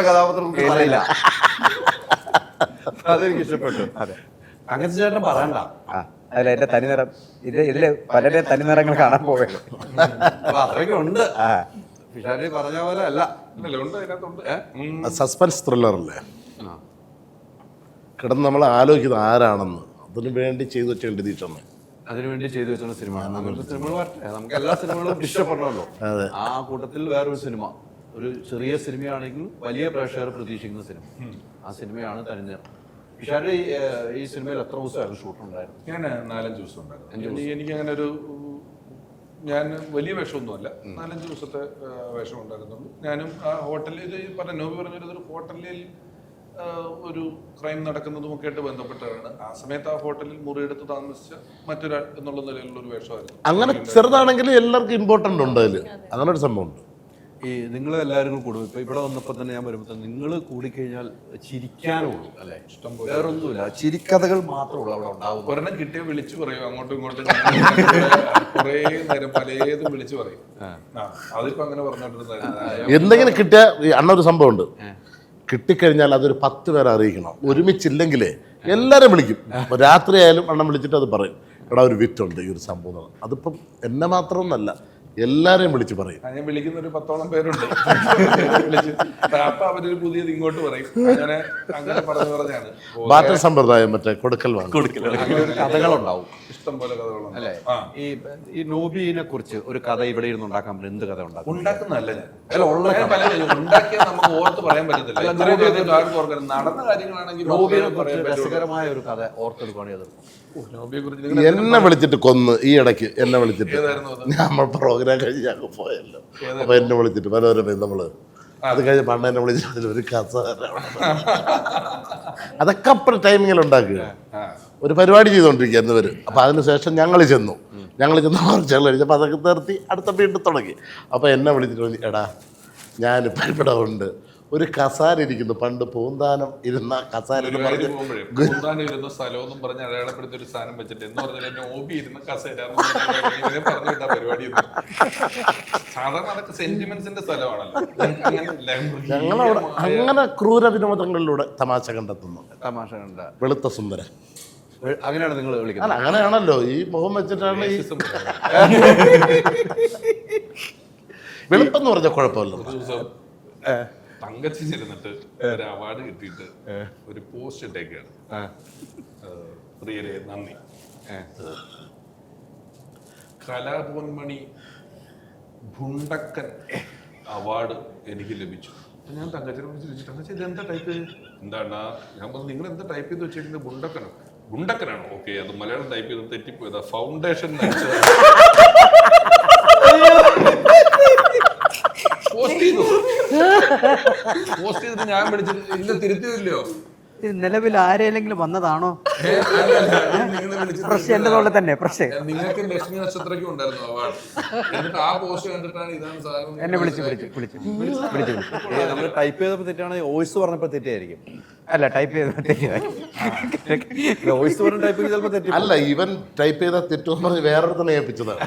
കഥാപാത്രം പറയില്ല, അതെനിക്ക് ഇഷ്ടപ്പെട്ടു. അതെ, അങ്ങനെ ചേട്ടൻ പറയണ്ട. അല്ല എന്റെ തനിനിറം ഇതില് പലരുടെയും തനിനിറങ്ങൾ കാണാൻ പോവുകയാണ്. അത്രയ്ക്ക് ഉണ്ട്. പിഷാരി പറഞ്ഞ പോലെ അല്ല. ഉണ്ട്, അതിനകത്തുണ്ട്. സസ്പെൻസ് ത്രില്ലറല്ലേ, കിടന്ന് നമ്മൾ ആലോചിക്കുന്നത് ആരാണെന്ന് അതിനു വേണ്ടി ചെയ്തു വെച്ച രതീഷാണ്. അതിനുവേണ്ടി ചെയ്തു വെച്ച സിനിമയാണ്. നമുക്ക് സിനിമകൾ വരട്ടെ, നമുക്ക് എല്ലാ സിനിമകളും ഇഷ്ടപ്പെടണമല്ലോ. ആ കൂട്ടത്തിൽ വേറൊരു സിനിമ, ഒരു ചെറിയ സിനിമയാണെങ്കിൽ വലിയ പ്രേക്ഷകർ പ്രതീക്ഷിക്കുന്ന സിനിമ, ആ സിനിമയാണ് തനിനിറം. പിഷാരി ഈ സിനിമയിൽ എത്ര ദിവസമായിരുന്നു ഷൂട്ട് ഉണ്ടായിരുന്നു? ഞാൻ 4-5 ദിവസം ഉണ്ടായിരുന്നു. എനിക്ക് അങ്ങനെ ഒരു, ഞാൻ വലിയ വേഷമൊന്നുമല്ല, 4-5 ദിവസത്തെ വേഷം ഉണ്ടായിരുന്നുള്ളൂ. ഞാനും ആ ഹോട്ടലിൽ പറഞ്ഞ നോബി പറഞ്ഞൊരു ഹോട്ടലിൽ ഒരു ക്രൈം നടക്കുന്നതും ഒക്കെ ആയിട്ട് ബന്ധപ്പെട്ടാണ്. ആ സമയത്ത് ആ ഹോട്ടലിൽ മുറിയെടുത്ത് താമസിച്ച മറ്റൊരാൾ എന്നുള്ള നിലയിലുള്ള ഒരു വേഷമായിരുന്നു. അങ്ങനെ ചെറുതാണെങ്കിൽ എല്ലാവർക്കും ഇമ്പോർട്ടൻ്റ് ഉണ്ട് അതിൽ. അങ്ങനെ ഒരു സംഭവം ഉണ്ട്. ഈ നിങ്ങൾ എല്ലാവരും കൂടും. ഇപ്പൊ ഇവിടെ വന്നപ്പോൾ തന്നെ ഞാൻ വരുമ്പോൾ നിങ്ങൾ കൂടിക്കഴിഞ്ഞാൽ ചിരിക്കാനുള്ളൂ അല്ലേ? ഇഷ്ടം പോലെ വേറൊന്നുമില്ല, ചിരിക്കഥകൾ മാത്രമുള്ളൂ അവിടെ ഉണ്ടാവും. ഒരെണ്ണം കിട്ടിയ വിളിച്ചു പറയും, അങ്ങോട്ടും ഇങ്ങോട്ടും കുറേ നേരം പലതും വിളിച്ചു പറയും. അതിപ്പോ അങ്ങനെ പറഞ്ഞോണ്ടിരുന്ന എന്തെങ്കിലും കിട്ടിയ അന്നൊരു സംഭവമുണ്ട്, കിട്ടിക്കഴിഞ്ഞാൽ അതൊരു 10 പേരെ അറിയിക്കണം. ഒരുമിച്ചില്ലെങ്കിലേ എല്ലാവരും വിളിക്കും. രാത്രി ആയാലും അണ്ണം വിളിച്ചിട്ട് അത് പറയും, എടാ ഒരു വിറ്റുണ്ട് ഈ ഒരു സംഭവം. അതിപ്പം എന്നെ മാത്രമൊന്നല്ല, എല്ലാരെയും വിളിച്ച് പറയും. ഞാൻ വിളിക്കുന്ന ഒരു 10ഓളം പേരുണ്ട്. അപ്പൊ അവരൊരു പുതിയത് ഇങ്ങോട്ട് പറയും. അങ്ങനെ പറഞ്ഞാണ് ബാറ്റൽ സമ്പ്രദായം, മറ്റേ കൊടുക്കൽ വാങ്ങൽ. കഥകളുണ്ടാവും, ഇഷ്ടം പോലെ കഥകളുണ്ട് അല്ലേ? ഈ നോബിനെ കുറിച്ച് ഒരു കഥ ഇവിടെ ഇരുന്ന് ഉണ്ടാക്കാൻ പറ്റും. എന്ത് കഥ ഉണ്ടാക്കുന്നതല്ല ഞാൻ, ഉണ്ടാക്കിയാൽ നമുക്ക് ഓർത്ത് പറയാൻ പറ്റത്തില്ല. നടന്ന കാര്യങ്ങളാണെങ്കിൽ രസകരമായ ഒരു കഥ ഓർത്തെടുക്കുകയാണെങ്കിൽ നോബിയെ കുറിച്ച് എന്നെ വിളിച്ചിട്ട് കൊന്ന് ഈ ഇടയ്ക്ക് എന്നെ വിളിച്ചിട്ട്, നമ്മൾ പ്രോഗ്രാം കഴിഞ്ഞ് ഞങ്ങൾ പോയല്ലോ, അപ്പൊ എന്നെ വിളിച്ചിട്ട് മനോരമ നമ്മള് അത് കഴിഞ്ഞ് പണ്ട് എന്നെ വിളിച്ചിട്ട് ഒരു കഥ, അതൊക്കെ അപ്പുറം ടൈമിങ്ങിൽ ഉണ്ടാക്കുക. ഒരു പരിപാടി ചെയ്തുകൊണ്ടിരിക്കുകയായിരുന്നു ഇവര്. അപ്പൊ അതിനുശേഷം ഞങ്ങൾ ചെന്നു കുറച്ച് കഴിഞ്ഞപ്പോൾ അതൊക്കെ നിർത്തി അടുത്ത വീണ്ടും തുടങ്ങി. അപ്പൊ എന്നെ വിളിച്ചിട്ട്, എടാ ഞാനിപ്പോൾ ഇവിടെ ഉണ്ട്, ഒരു കസാര ഇരിക്കുന്നു, പണ്ട് പൂന്താനം ഇരുന്ന കസാര ഇരുന്ന സ്ഥലം പറഞ്ഞ് അടയാളപ്പെടുത്തി ഒരു സ്ഥാനം വെച്ചിട്ട് എന്ന് പറഞ്ഞാൽ എന്നെ ഓബി ഇരുന്ന കസേര പറഞ്ഞു വിട്ട പരിപാടി. സാധാരണ അതൊക്കെ സെന്റിമെന്റ്സിന്റെ സ്ഥലമാണല്ലോ. ഞങ്ങളവിടെ അങ്ങനെ ക്രൂര വിനോദങ്ങളിലൂടെ തമാശ കണ്ടെത്തുന്നു. തമാശ കണ്ട വെളുത്ത സുന്ദര, അങ്ങനെയാണ് നിങ്ങൾ വിളിക്കുന്നത്? അല്ല അങ്ങനെയാണല്ലോ, ഈ മുഖം വെച്ചിട്ടാണ് ഈ വെളുപ്പെന്ന് പറഞ്ഞ കുഴപ്പമില്ല. തങ്കച്ചി ചെല്ലുന്നിട്ട് ഒരു അവാർഡ് കിട്ടിയിട്ട് ഒരു പോസ്റ്റ് ഇട്ടേക്കാണ്, പ്രിയരെ നന്ദി, കലാപൊന്മണി ഭുണ്ടക്കൻ അവാർഡ് എനിക്ക് ലഭിച്ചു. ഞാൻ തങ്കച്ചിനെ വിളിച്ച് ചോദിച്ചു, തങ്കച്ചി ഇതെന്താ ടൈപ്പ്? എന്താണ് ഞാൻ പറഞ്ഞു, നിങ്ങൾ എന്താ ടൈപ്പ് ചെയ്ത് വെച്ചിരിക്കുന്നത്? ഭുണ്ടക്കനാണ്. ഓക്കെ, അത് മലയാളം ടൈപ്പ് ചെയ്ത് തെറ്റിപ്പോയതാ, ഫൗണ്ടേഷൻ പോസ്റ്റ് ചെയ്തിട്ട് ഞാൻ വിളിച്ചിട്ട് ഇല്ല തിരുത്തിയില്ലയോ? ഇത് നിലവിൽ ആരെങ്കിലും വന്നതാണോ? ഫ്രഷ് എൻ്റെ തോളിൽ തന്നെ ഫ്രഷ്. നിങ്ങൾക്ക് ലക്ഷ്മി നക്ഷത്രയ്ക്കും ഉണ്ടായിരുന്നു അവാർഡ്. എന്നിട്ട് ആ പോസ്റ്റ് കണ്ടിട്ടാണ് ഇതാണ് സാധനം എന്നെ വിളിച്ചു. നമ്മൾ ടൈപ്പ് ചെയ്തപ്പോൾ തെറ്റാണെങ്കിൽ വോയിസ് പറഞ്ഞപ്പോൾ തെറ്റായിരിക്കും. അല്ല ടൈപ്പ് ചെയ്ത് വോയിസ് പറഞ്ഞ ടൈപ്പിംഗ് ചിലപ്പോൾ തെറ്റി. അല്ല, ഇവൻ ടൈപ്പ് ചെയ്ത തെറ്റെന്ന് പറഞ്ഞ് വേറൊരുത്തനെ ഏൽപ്പിച്ചതാണ്.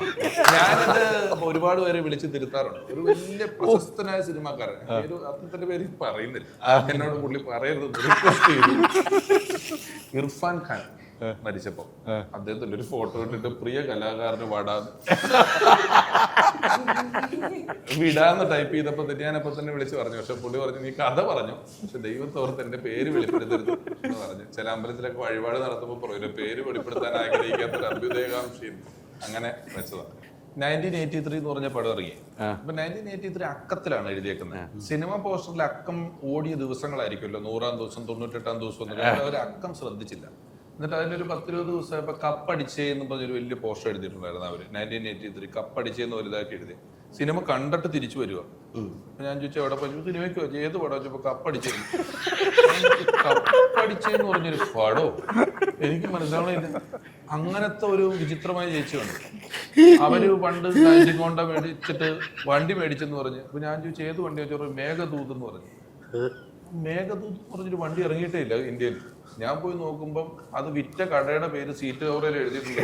ഞാനിത് ഒരുപാട് പേരെ വിളിച്ച് തിരുത്താറുണ്ട്. ഒരു വലിയ പ്രശസ്തനായ സിനിമാക്കാരൻ, അദ്ദേഹത്തിന്റെ പേര് പറയുന്നില്ല, എന്നോട് പുള്ളി പറയരുത് റിക്വസ്റ്റ് ചെയ്തു. ഇർഫാൻ ഖാൻ മരിച്ചപ്പോ അദ്ദേഹത്തിന്റെ ഒരു ഫോട്ടോ ഇട്ടിട്ട് പ്രിയ കലാകാരന് വിടാന്ന് ടൈപ്പ് ചെയ്തപ്പോ ഞാനപ്പോ തന്നെ വിളിച്ച് പറഞ്ഞു. പക്ഷെ പുള്ളി പറഞ്ഞു നീ കഥ പറഞ്ഞു, പക്ഷെ ദൈവത്തോർത്ത് എന്റെ പേര് വെളിപ്പെടുത്തരുത് എന്ന് പറഞ്ഞു. ചില അമ്പലത്തിലൊക്കെ വഴിപാട് നടത്തുമ്പോ പറയും പേര് വെളിപ്പെടുത്താൻ ആഗ്രഹിക്കാത്തൊരു അഭ്യുദയകാംക്ഷി. അങ്ങനെ വെച്ചതാണ്. 1983 എന്ന് പറഞ്ഞ പടം ഇറങ്ങി. അപ്പൊ 1983 അക്കത്തിലാണ് എഴുതിയേക്കുന്നത്. സിനിമ പോസ്റ്ററിൽ അക്കം ഓടിയ ദിവസങ്ങളായിരിക്കുമല്ലോ, 100-ാം ദിവസം 98-ാം ദിവസം എന്നൊക്കെ. അവർ അക്കം ശ്രദ്ധിച്ചില്ല. എന്നിട്ട് അതിനൊരു 10-20 ദിവസം ഇപ്പൊ കപ്പടിച്ചേ എന്ന് പറഞ്ഞൊരു വലിയ പോസ്റ്റർ എഴുതിയിട്ടുണ്ടായിരുന്നു അവര്. 1983 കപ്പടിച്ചേന്ന് വലുതാക്കി എഴുതി. സിനിമ കണ്ടിട്ട് തിരിച്ചു വരിക. ഞാൻ ചോദിച്ചു എവിടെ പോയി, സിനിമയ്ക്ക് വെച്ചു. ഏത് പടം വെച്ചപ്പോ കപ്പടിച്ചേ. കപ്പടിച്ചേന്ന് പറഞ്ഞൊരു പടോ എനിക്ക് മനസ്സിലാവണില്ല. അങ്ങനത്തെ ഒരു വിചിത്രമായ ചേച്ചിയുണ്ട്. അവര് പണ്ട് കൊണ്ട മേടിച്ചിട്ട് വണ്ടി മേടിച്ചെന്ന് പറഞ്ഞു. അപ്പൊ ഞാൻ ചോദിച്ചു ഏത് വണ്ടി വെച്ചോ, മേഘദൂത് എന്ന് പറഞ്ഞു. മേഘദൂത് പറഞ്ഞൊരു വണ്ടി ഇറങ്ങിയിട്ടേ ഇല്ല ഇന്ത്യയിൽ. ഞാൻ പോയി നോക്കുമ്പം അത് വിറ്റ കടയുടെ പേര് സീറ്റ് കവറിൽ എഴുതിയിട്ടുണ്ട്.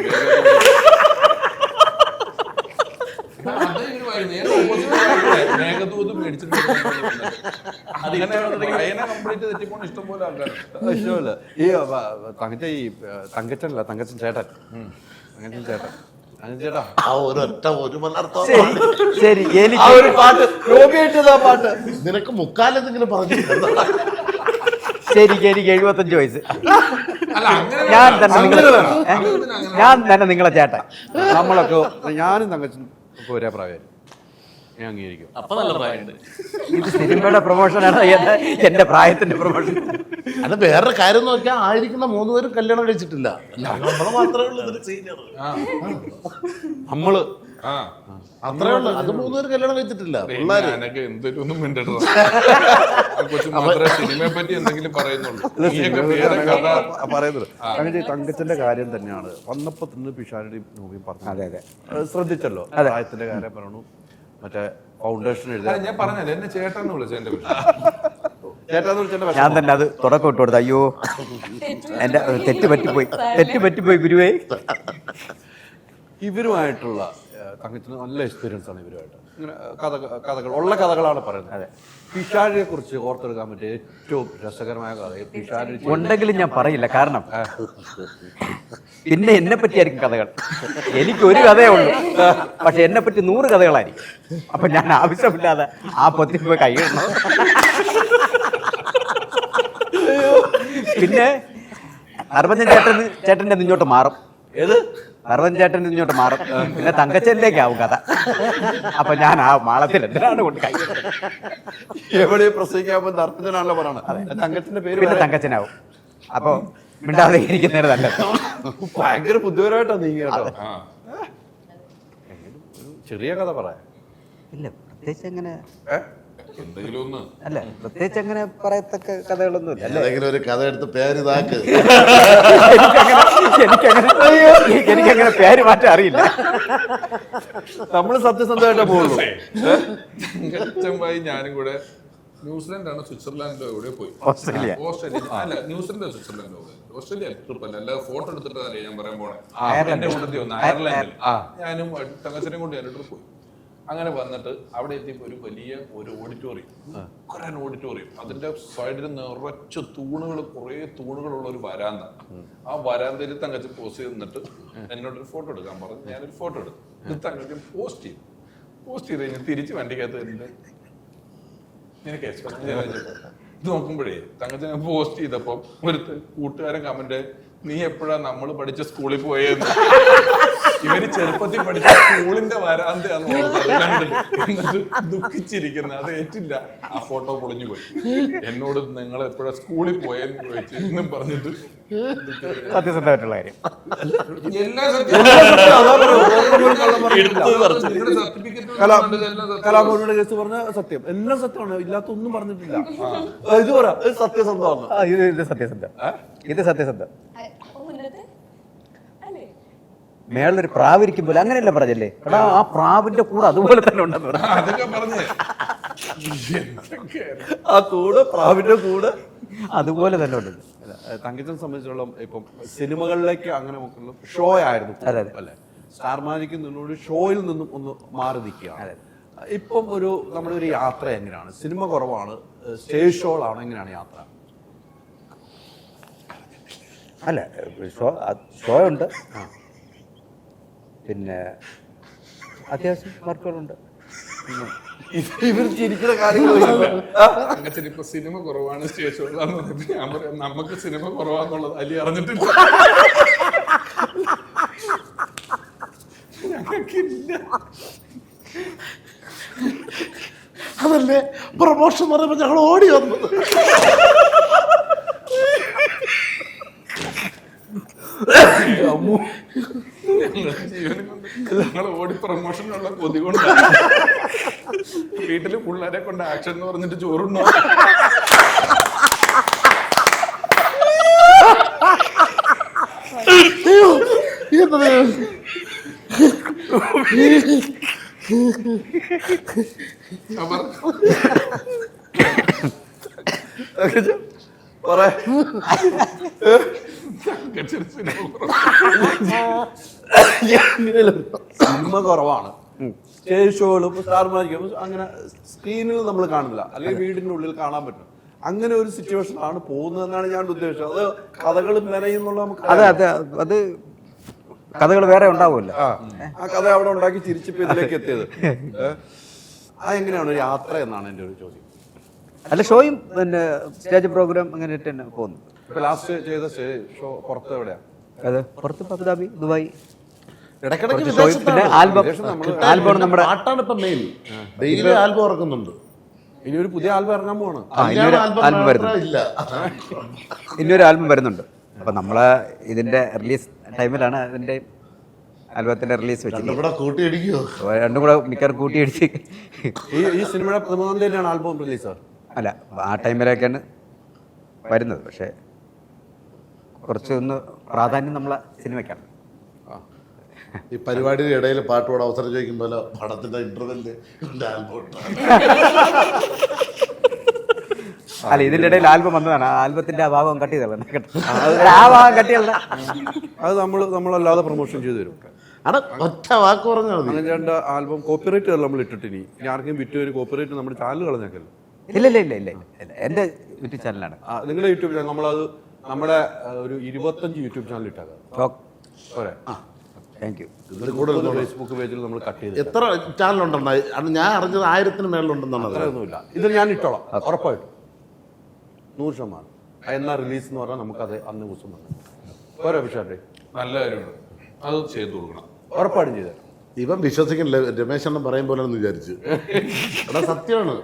മേഘദൂത് മേടിച്ചിട്ടുണ്ട്. കംപ്ലീറ്റ് തെറ്റിപ്പോണ ഇഷ്ടംപോലെ ആൾക്കാരുണ്ട്. ഇഷ്ടമല്ല ഈ തങ്കച്ചനല്ല, തങ്കച്ചൻ ചേട്ടൻ. ചേട്ടാ ശരി. നിനക്ക് മുക്കാലെന്തെങ്കിലും പറഞ്ഞു. ശരി, എനിക്ക് 75 വയസ്സ്. അല്ല അങ്ങനെ ഞാൻ തന്നെ നിങ്ങളെ ചേട്ടൻ. നമ്മളൊക്കെ ഞാനും തങ്കച്ചൻ ഒക്കെ ഒരേ പ്രായം. ഞാൻ അംഗീകരിക്കും. അപ്പൊ നല്ല പ്രായമുണ്ട്. ഇത് സിനിമയുടെ പ്രൊമോഷനാണ്, എന്റെ പ്രായത്തിന്റെ പ്രൊമോഷൻ. അത് വേറൊരു കാര്യം നോക്കിയാൽ ആയിരിക്കുന്ന 3 പേരും കല്യാണം കഴിച്ചിട്ടില്ല. നമ്മള് മാത്രമേ ഉള്ളൂ ഇതിന് സീനിയർ. നമ്മള് അത്രേ ഉള്ളൂ. അത് 3 പേര് കല്യാണം കഴിച്ചിട്ടില്ല. ഞാനൊക്കെ എന്തൊന്നും മിണ്ടോ കൊച്ചു മാത്രമേ സിനിമയെ പറ്റി എന്തെങ്കിലും പറയുന്നുള്ളൂ. പറയുന്നത് തങ്കച്ചന്റെ കാര്യം തന്നെയാണ്. വന്നപ്പോ തന്നെ പിഷാരടി നോക്കിയും പറഞ്ഞു. അതെ അതെ, ശ്രദ്ധിച്ചല്ലോ, പ്രായത്തിന്റെ കാര്യം പറഞ്ഞു. മറ്റേ ഫൗണ്ടേഷൻ എഴുതാൻ ഞാൻ പറഞ്ഞല്ലേ എന്നെ ചേട്ടാന്ന് വിളിച്ചു. എന്റെ ചേട്ടാന്ന് വിളിച്ചെന്റെ ഞാൻ തന്നെ അത് തുടക്കം ഇട്ട് കൊടുത്തു. അയ്യോ എന്റെ തെറ്റ് പറ്റിപ്പോയി ഗുരുവേ. ഇവരുമായിട്ടുള്ള തങ്കച്ചന് നല്ല എക്സ്പീരിയൻസ് ആണ് ഇവരുമായിട്ട്. ഇങ്ങനെ കഥകൾ കഥകളാണ് പറയുന്നത്. അതെ, പിഷാരിയെ കുറിച്ച് ഓർത്തെടുക്കാൻ പറ്റിയ ഏറ്റവും രസകരമായ കഥ പിഷാരി ഉണ്ടെങ്കിലും ഞാൻ പറയില്ല. കാരണം പിന്നെ എന്നെ പറ്റിയായിരിക്കും കഥകൾ. എനിക്ക് ഒരു കഥയേ ഉള്ളൂ, പക്ഷെ എന്നെ പറ്റി 100 കഥകളായിരിക്കും. അപ്പൊ ഞാൻ ആവശ്യമില്ലാതെ ആ പൊത്തിൽ പോയി കൈയിടണം. പിന്നെ അർവഞ്ചൻ ചേട്ടൻ്റെ ഇങ്ങോട്ട് മാറും. ഏത് അർവൻ ചേട്ടൻ ഇങ്ങോട്ട് മാറും. പിന്നെ തങ്കച്ചനിലേക്കാവും കഥ. അപ്പൊ ഞാൻ ആ മാളത്തിൽ എന്തിനാണ് കൊണ്ട് കൈ എവിടെ പ്രസംഗിക്കാൻ അർപ്പജനാണല്ലോ പറയണത്. തങ്കച്ചന്റെ പേര് പിന്നെ തങ്കച്ചനാവും. അപ്പൊ മിണ്ടാതെ ഇരിക്കുന്നതിന് നല്ലത്. ഭയങ്കര ബുദ്ധിപരമായിട്ടാണ് നീ കേട്ടോ. ചെറിയ കഥ പറയാം. ഇല്ല പ്രത്യേകിച്ച് അങ്ങനെ എന്തെങ്കിലും ഒന്ന് അല്ല, പ്രത്യേകിച്ച് അങ്ങനെ പറയത്തക്ക കഥകളൊന്നും ഇല്ല. എന്തെങ്കിലും ഒരു കഥ എടുത്ത് പേര് ഇതാക്ക്. എനിക്കങ്ങനെ പേര് മാറ്റാൻ അറിയില്ല. നമ്മള് സത്യസന്ധമായിട്ടേ പോകുള്ളൂ. അച്ഛനുമായി ഞാനും കൂടെ ന്യൂസിലാൻഡാണ് സ്വിറ്റ്സർലാൻഡിലോ എവിടെ പോയി. ഓസ്ട്രേലിയ അല്ല ന്യൂസിലൻഡോ സ്വിറ്റ്സർലാൻഡോ ഓസ്ട്രേലിയ ട്രിപ്പല്ല. അല്ല ഫോട്ടോ എടുത്തിട്ടല്ലേ ഞാൻ പറയാൻ പോണേ. എന്റെ കൂട്ടത്തിൽ ഒന്ന് അയർലൻഡിൽ ഞാനും തങ്കച്ചനെയും കൊണ്ട് ഞാൻ ട്രിപ്പ് പോയി. അങ്ങനെ വന്നിട്ട് അവിടെ എത്തിയപ്പോൾ ഒരു വലിയ ഓഡിറ്റോറിയം. അതിന്റെ സൈഡിൽ നിറച്ച് കുറേ തൂണുകളുള്ള ഒരു വരാന്ത. ആ വരാന്തയിൽ തങ്കച്ചൻ പോസ്റ്റ് ചെയ്ത് നിന്നിട്ട് എന്നോടൊരു ഫോട്ടോ എടുക്കാൻ പറഞ്ഞു. ഞാനൊരു ഫോട്ടോ എടുത്തു. ഇത് തങ്കച്ചൻ പോസ്റ്റ് ചെയ്ത് കഴിഞ്ഞ് തിരിച്ച് വണ്ടിക്കകത്ത് വരുന്നുണ്ട്. എനിക്ക് ഇത് നോക്കുമ്പോഴേ തങ്കച്ചൻ പോസ്റ്റ് ചെയ്തപ്പോ ഒരു കൂട്ടുകാരൻ കമന്റ്, നീ എപ്പോഴാ നമ്മൾ പഠിച്ച സ്കൂളിൽ പോയെന്ന്. ഇവര് ചെറുപ്പത്തിൽ പഠിച്ച സ്കൂളിന്റെ വരാന്തയാന്ന് എന്നിട്ട് ദുഃഖിച്ചിരിക്കുന്നത്. അത് ഏറ്റില്ല. ആ ഫോട്ടോ പൊളിഞ്ഞു പോയി. എന്നോട് നിങ്ങൾ എപ്പോഴാ സ്കൂളിൽ പോയെന്ന് ചോദിച്ചു എന്നും പറഞ്ഞിട്ട് സത്യസന്ധമായിട്ടുള്ള കാര്യം. കലാഭവനോട് കേസ് പറഞ്ഞ സത്യം, എല്ലാം സത്യമാണ്, ഇല്ലാത്തൊന്നും പറഞ്ഞിട്ടില്ല. ഇത് പറ സത്യസന്ധമാണ്. ഇത് സത്യസന്ധം. മേളിലൊരു പ്രാവിരിക്കും പോലെ അങ്ങനെയല്ല പറഞ്ഞല്ലേ എടാ ആ പ്രാവിന്റെ കൂടെ അതുപോലെ തന്നെ ഉണ്ടെന്ന് പറഞ്ഞു. അതൊക്കെ പറഞ്ഞേ ആ കൂടെ പ്രാവിന്റെ കൂടെ അതുപോലെ തന്നെ ഉണ്ട്. തങ്കച്ചനെ സംബന്ധിച്ചോളം ഇപ്പം സിനിമകളിലേക്ക് അങ്ങനെ ഷോ ആയിരുന്നു അല്ലെ, സ്റ്റാർ മാജിക്കിൽ നിന്നൊരു ഷോയിൽ നിന്നും ഒന്ന് മാറി നിൽക്കുകയാണ്. ഇപ്പം നമ്മുടെ ഒരു യാത്ര എങ്ങനെയാണ്? സിനിമ കുറവാണ്, സ്റ്റേജ് ഷോകളാണ്, എങ്ങനെയാണ് യാത്ര? അല്ല ഷോ ഉണ്ട്, പിന്നെ അത്യാവശ്യം വർക്കുകളുണ്ട്. ഇവർ ചിരിക്കുന്ന കാര്യങ്ങൾ അങ്ങനെ ഇപ്പൊ സിനിമ കുറവാണ്, സ്റ്റേജ് ഷോകളാന്ന് പറഞ്ഞിട്ട് ഞാൻ പറയാം നമുക്ക് സിനിമ കുറവാന്നുള്ളത് അലി അറിഞ്ഞിട്ടില്ല. ഞങ്ങൾക്കില്ല. അതല്ലേ പ്രൊമോഷൻ പറയുമ്പോൾ ഞങ്ങൾ ഓടി വന്നത്. ജീവനും കൊണ്ട് ഞങ്ങൾ ഓടി പ്രൊമോഷനുള്ള കൊതി കൊണ്ടാണ്. വീട്ടില് പിള്ളേരെ കൊണ്ട് ആക്ഷൻ എന്ന് പറഞ്ഞിട്ട് ചോറുണ്ടോ? സിനിമ കുറവാണ്, സ്റ്റേജ് ഷോകളും സ്റ്റാർ മാജിക്കും അങ്ങനെ സ്ക്രീനിൽ നമ്മൾ കാണുന്നില്ല, അല്ലെങ്കിൽ വീടിന്റെ ഉള്ളിൽ കാണാൻ പറ്റും. അങ്ങനെ ഒരു സിറ്റുവേഷൻ ആണ് പോകുന്നതെന്നാണ് ഞാൻ ഉദ്ദേശിച്ചത്. അത് കഥകൾ നിറയുന്നുള്ള നമുക്ക് അത് കഥകൾ വേറെ ഉണ്ടാവുമല്ലോ. ആ കഥ അവിടെ ഉണ്ടാക്കി ചിരിച്ചിപ്പോ ഇതിലേക്ക് എത്തിയത്. അതെങ്ങനെയാണ് ഒരു യാത്ര എന്നാണ് എൻ്റെ ഒരു ചോദ്യം. അല്ല ഷോയും പിന്നെ സ്റ്റേജ് പ്രോഗ്രാം അങ്ങനെ തന്നെ പോകുന്നു. ഇപ്പൊ ലാസ്റ്റ് ചെയ്ത ഷോ പുറത്ത് എവിടെയാ? അത് പുറത്ത് അബുദാബി, ദുബായ്. ഇടയ്ക്കിടയ്ക്ക് പിന്നെ ആൽബം നമ്മുടെ പാട്ടാണ് ഇപ്പൊ മെയിൻ. Daily album ഇറക്കുന്നുണ്ട്. ഇനി ഒരു പുതിയ ആൽബം ഇറങ്ങാൻ പോവാണ്. ആൽബം വരുന്നുണ്ട്. ഇനിയൊരു ആൽബം വരുന്നുണ്ട്. അപ്പൊ നമ്മളെ ഇതിന്റെ റിലീസ് ടൈമിലാണ് അതിന്റെ ആൽബത്തിന്റെ റിലീസ് വെച്ചത്. ഇവിടെ കൂട്ടിയടിക്കുവോ? രണ്ടും കൂടെ മിക്കവാറും കൂട്ടിയടിച്ച് ഈ സിനിമയുടെ 13-ാം തീയതിയാണ് ആൽബം റിലീസ്. അല്ല ആ ടൈമിലൊക്കെയാണ് വരുന്നത്. പക്ഷെ കുറച്ചൊന്ന് പ്രാധാന്യം നമ്മളെ സിനിമയ്ക്കാണ്. ഈ പരിപാടിയുടെ ഇടയിൽ പാട്ടോട് അവസരം ചോദിക്കുമ്പോൾ പടത്തിന്റെ ഇന്റർവെല്ല് ആൽബം. അല്ല ഇതിന്റെ ഇടയിൽ ആൽബം വന്നതാണ്. ആ ആൽബത്തിന്റെ ആ ഭാഗം കട്ട് ചെയ്തതാണ്. ആ ഭാഗം കട്ട് ചെയ്തല്ല, അത് നമ്മളല്ലാതെ പ്രൊമോഷൻ ചെയ്തു തരും. അവിടെ ഒറ്റ വാക്ക് പറഞ്ഞാൽ മതി. അങ്ങനെ രണ്ട് ആൽബം കോപ്പിറൈറ്റ് നമ്മൾ ഇട്ടിട്ടിനി ആർക്കും വിറ്റ് ഒരു കോപ്പിറൈറ്റ് നമ്മുടെ ചാനൽ കളഞ്ഞേക്കല്ലോ. ഇല്ല എന്റെ യൂട്യൂബ് ചാനലാണ്. നിങ്ങളുടെ യൂട്യൂബ് ചാനൽ നമ്മളത് നമ്മുടെ ഒരു 25 യൂട്യൂബ് ചാനൽ ഇട്ടേക്കാം. പോരെ? Thank you. ഫേസ്ബുക്ക് പേജിൽ നമ്മൾ കട്ട് ചെയ്ത് എത്ര ചാനലുണ്ടെന്നാ ഞാൻ അറിഞ്ഞത് 1000-ന് മേളിലുണ്ടെന്നാണ്. അത്രയൊന്നുമില്ല. ഇത് ഞാൻ ഇട്ടോളാം ഉറപ്പായിട്ടും 100%. എന്നാ റിലീസ് എന്ന് പറഞ്ഞാൽ നമുക്കത് അന്ന് ദിവസം വന്നു. പോരെ വിഷാട്ടെ? നല്ല കാര്യമാണ്, അത് ചെയ്തു കൊടുക്കണം. ഉറപ്പായിട്ടും ചെയ്തേ. ഇവൻ വിശ്വസിക്കില്ല രമേശ് അണ്ണൻ പറയും പോലെ വിചാരിച്ചു. എടാ സത്യമാണ്.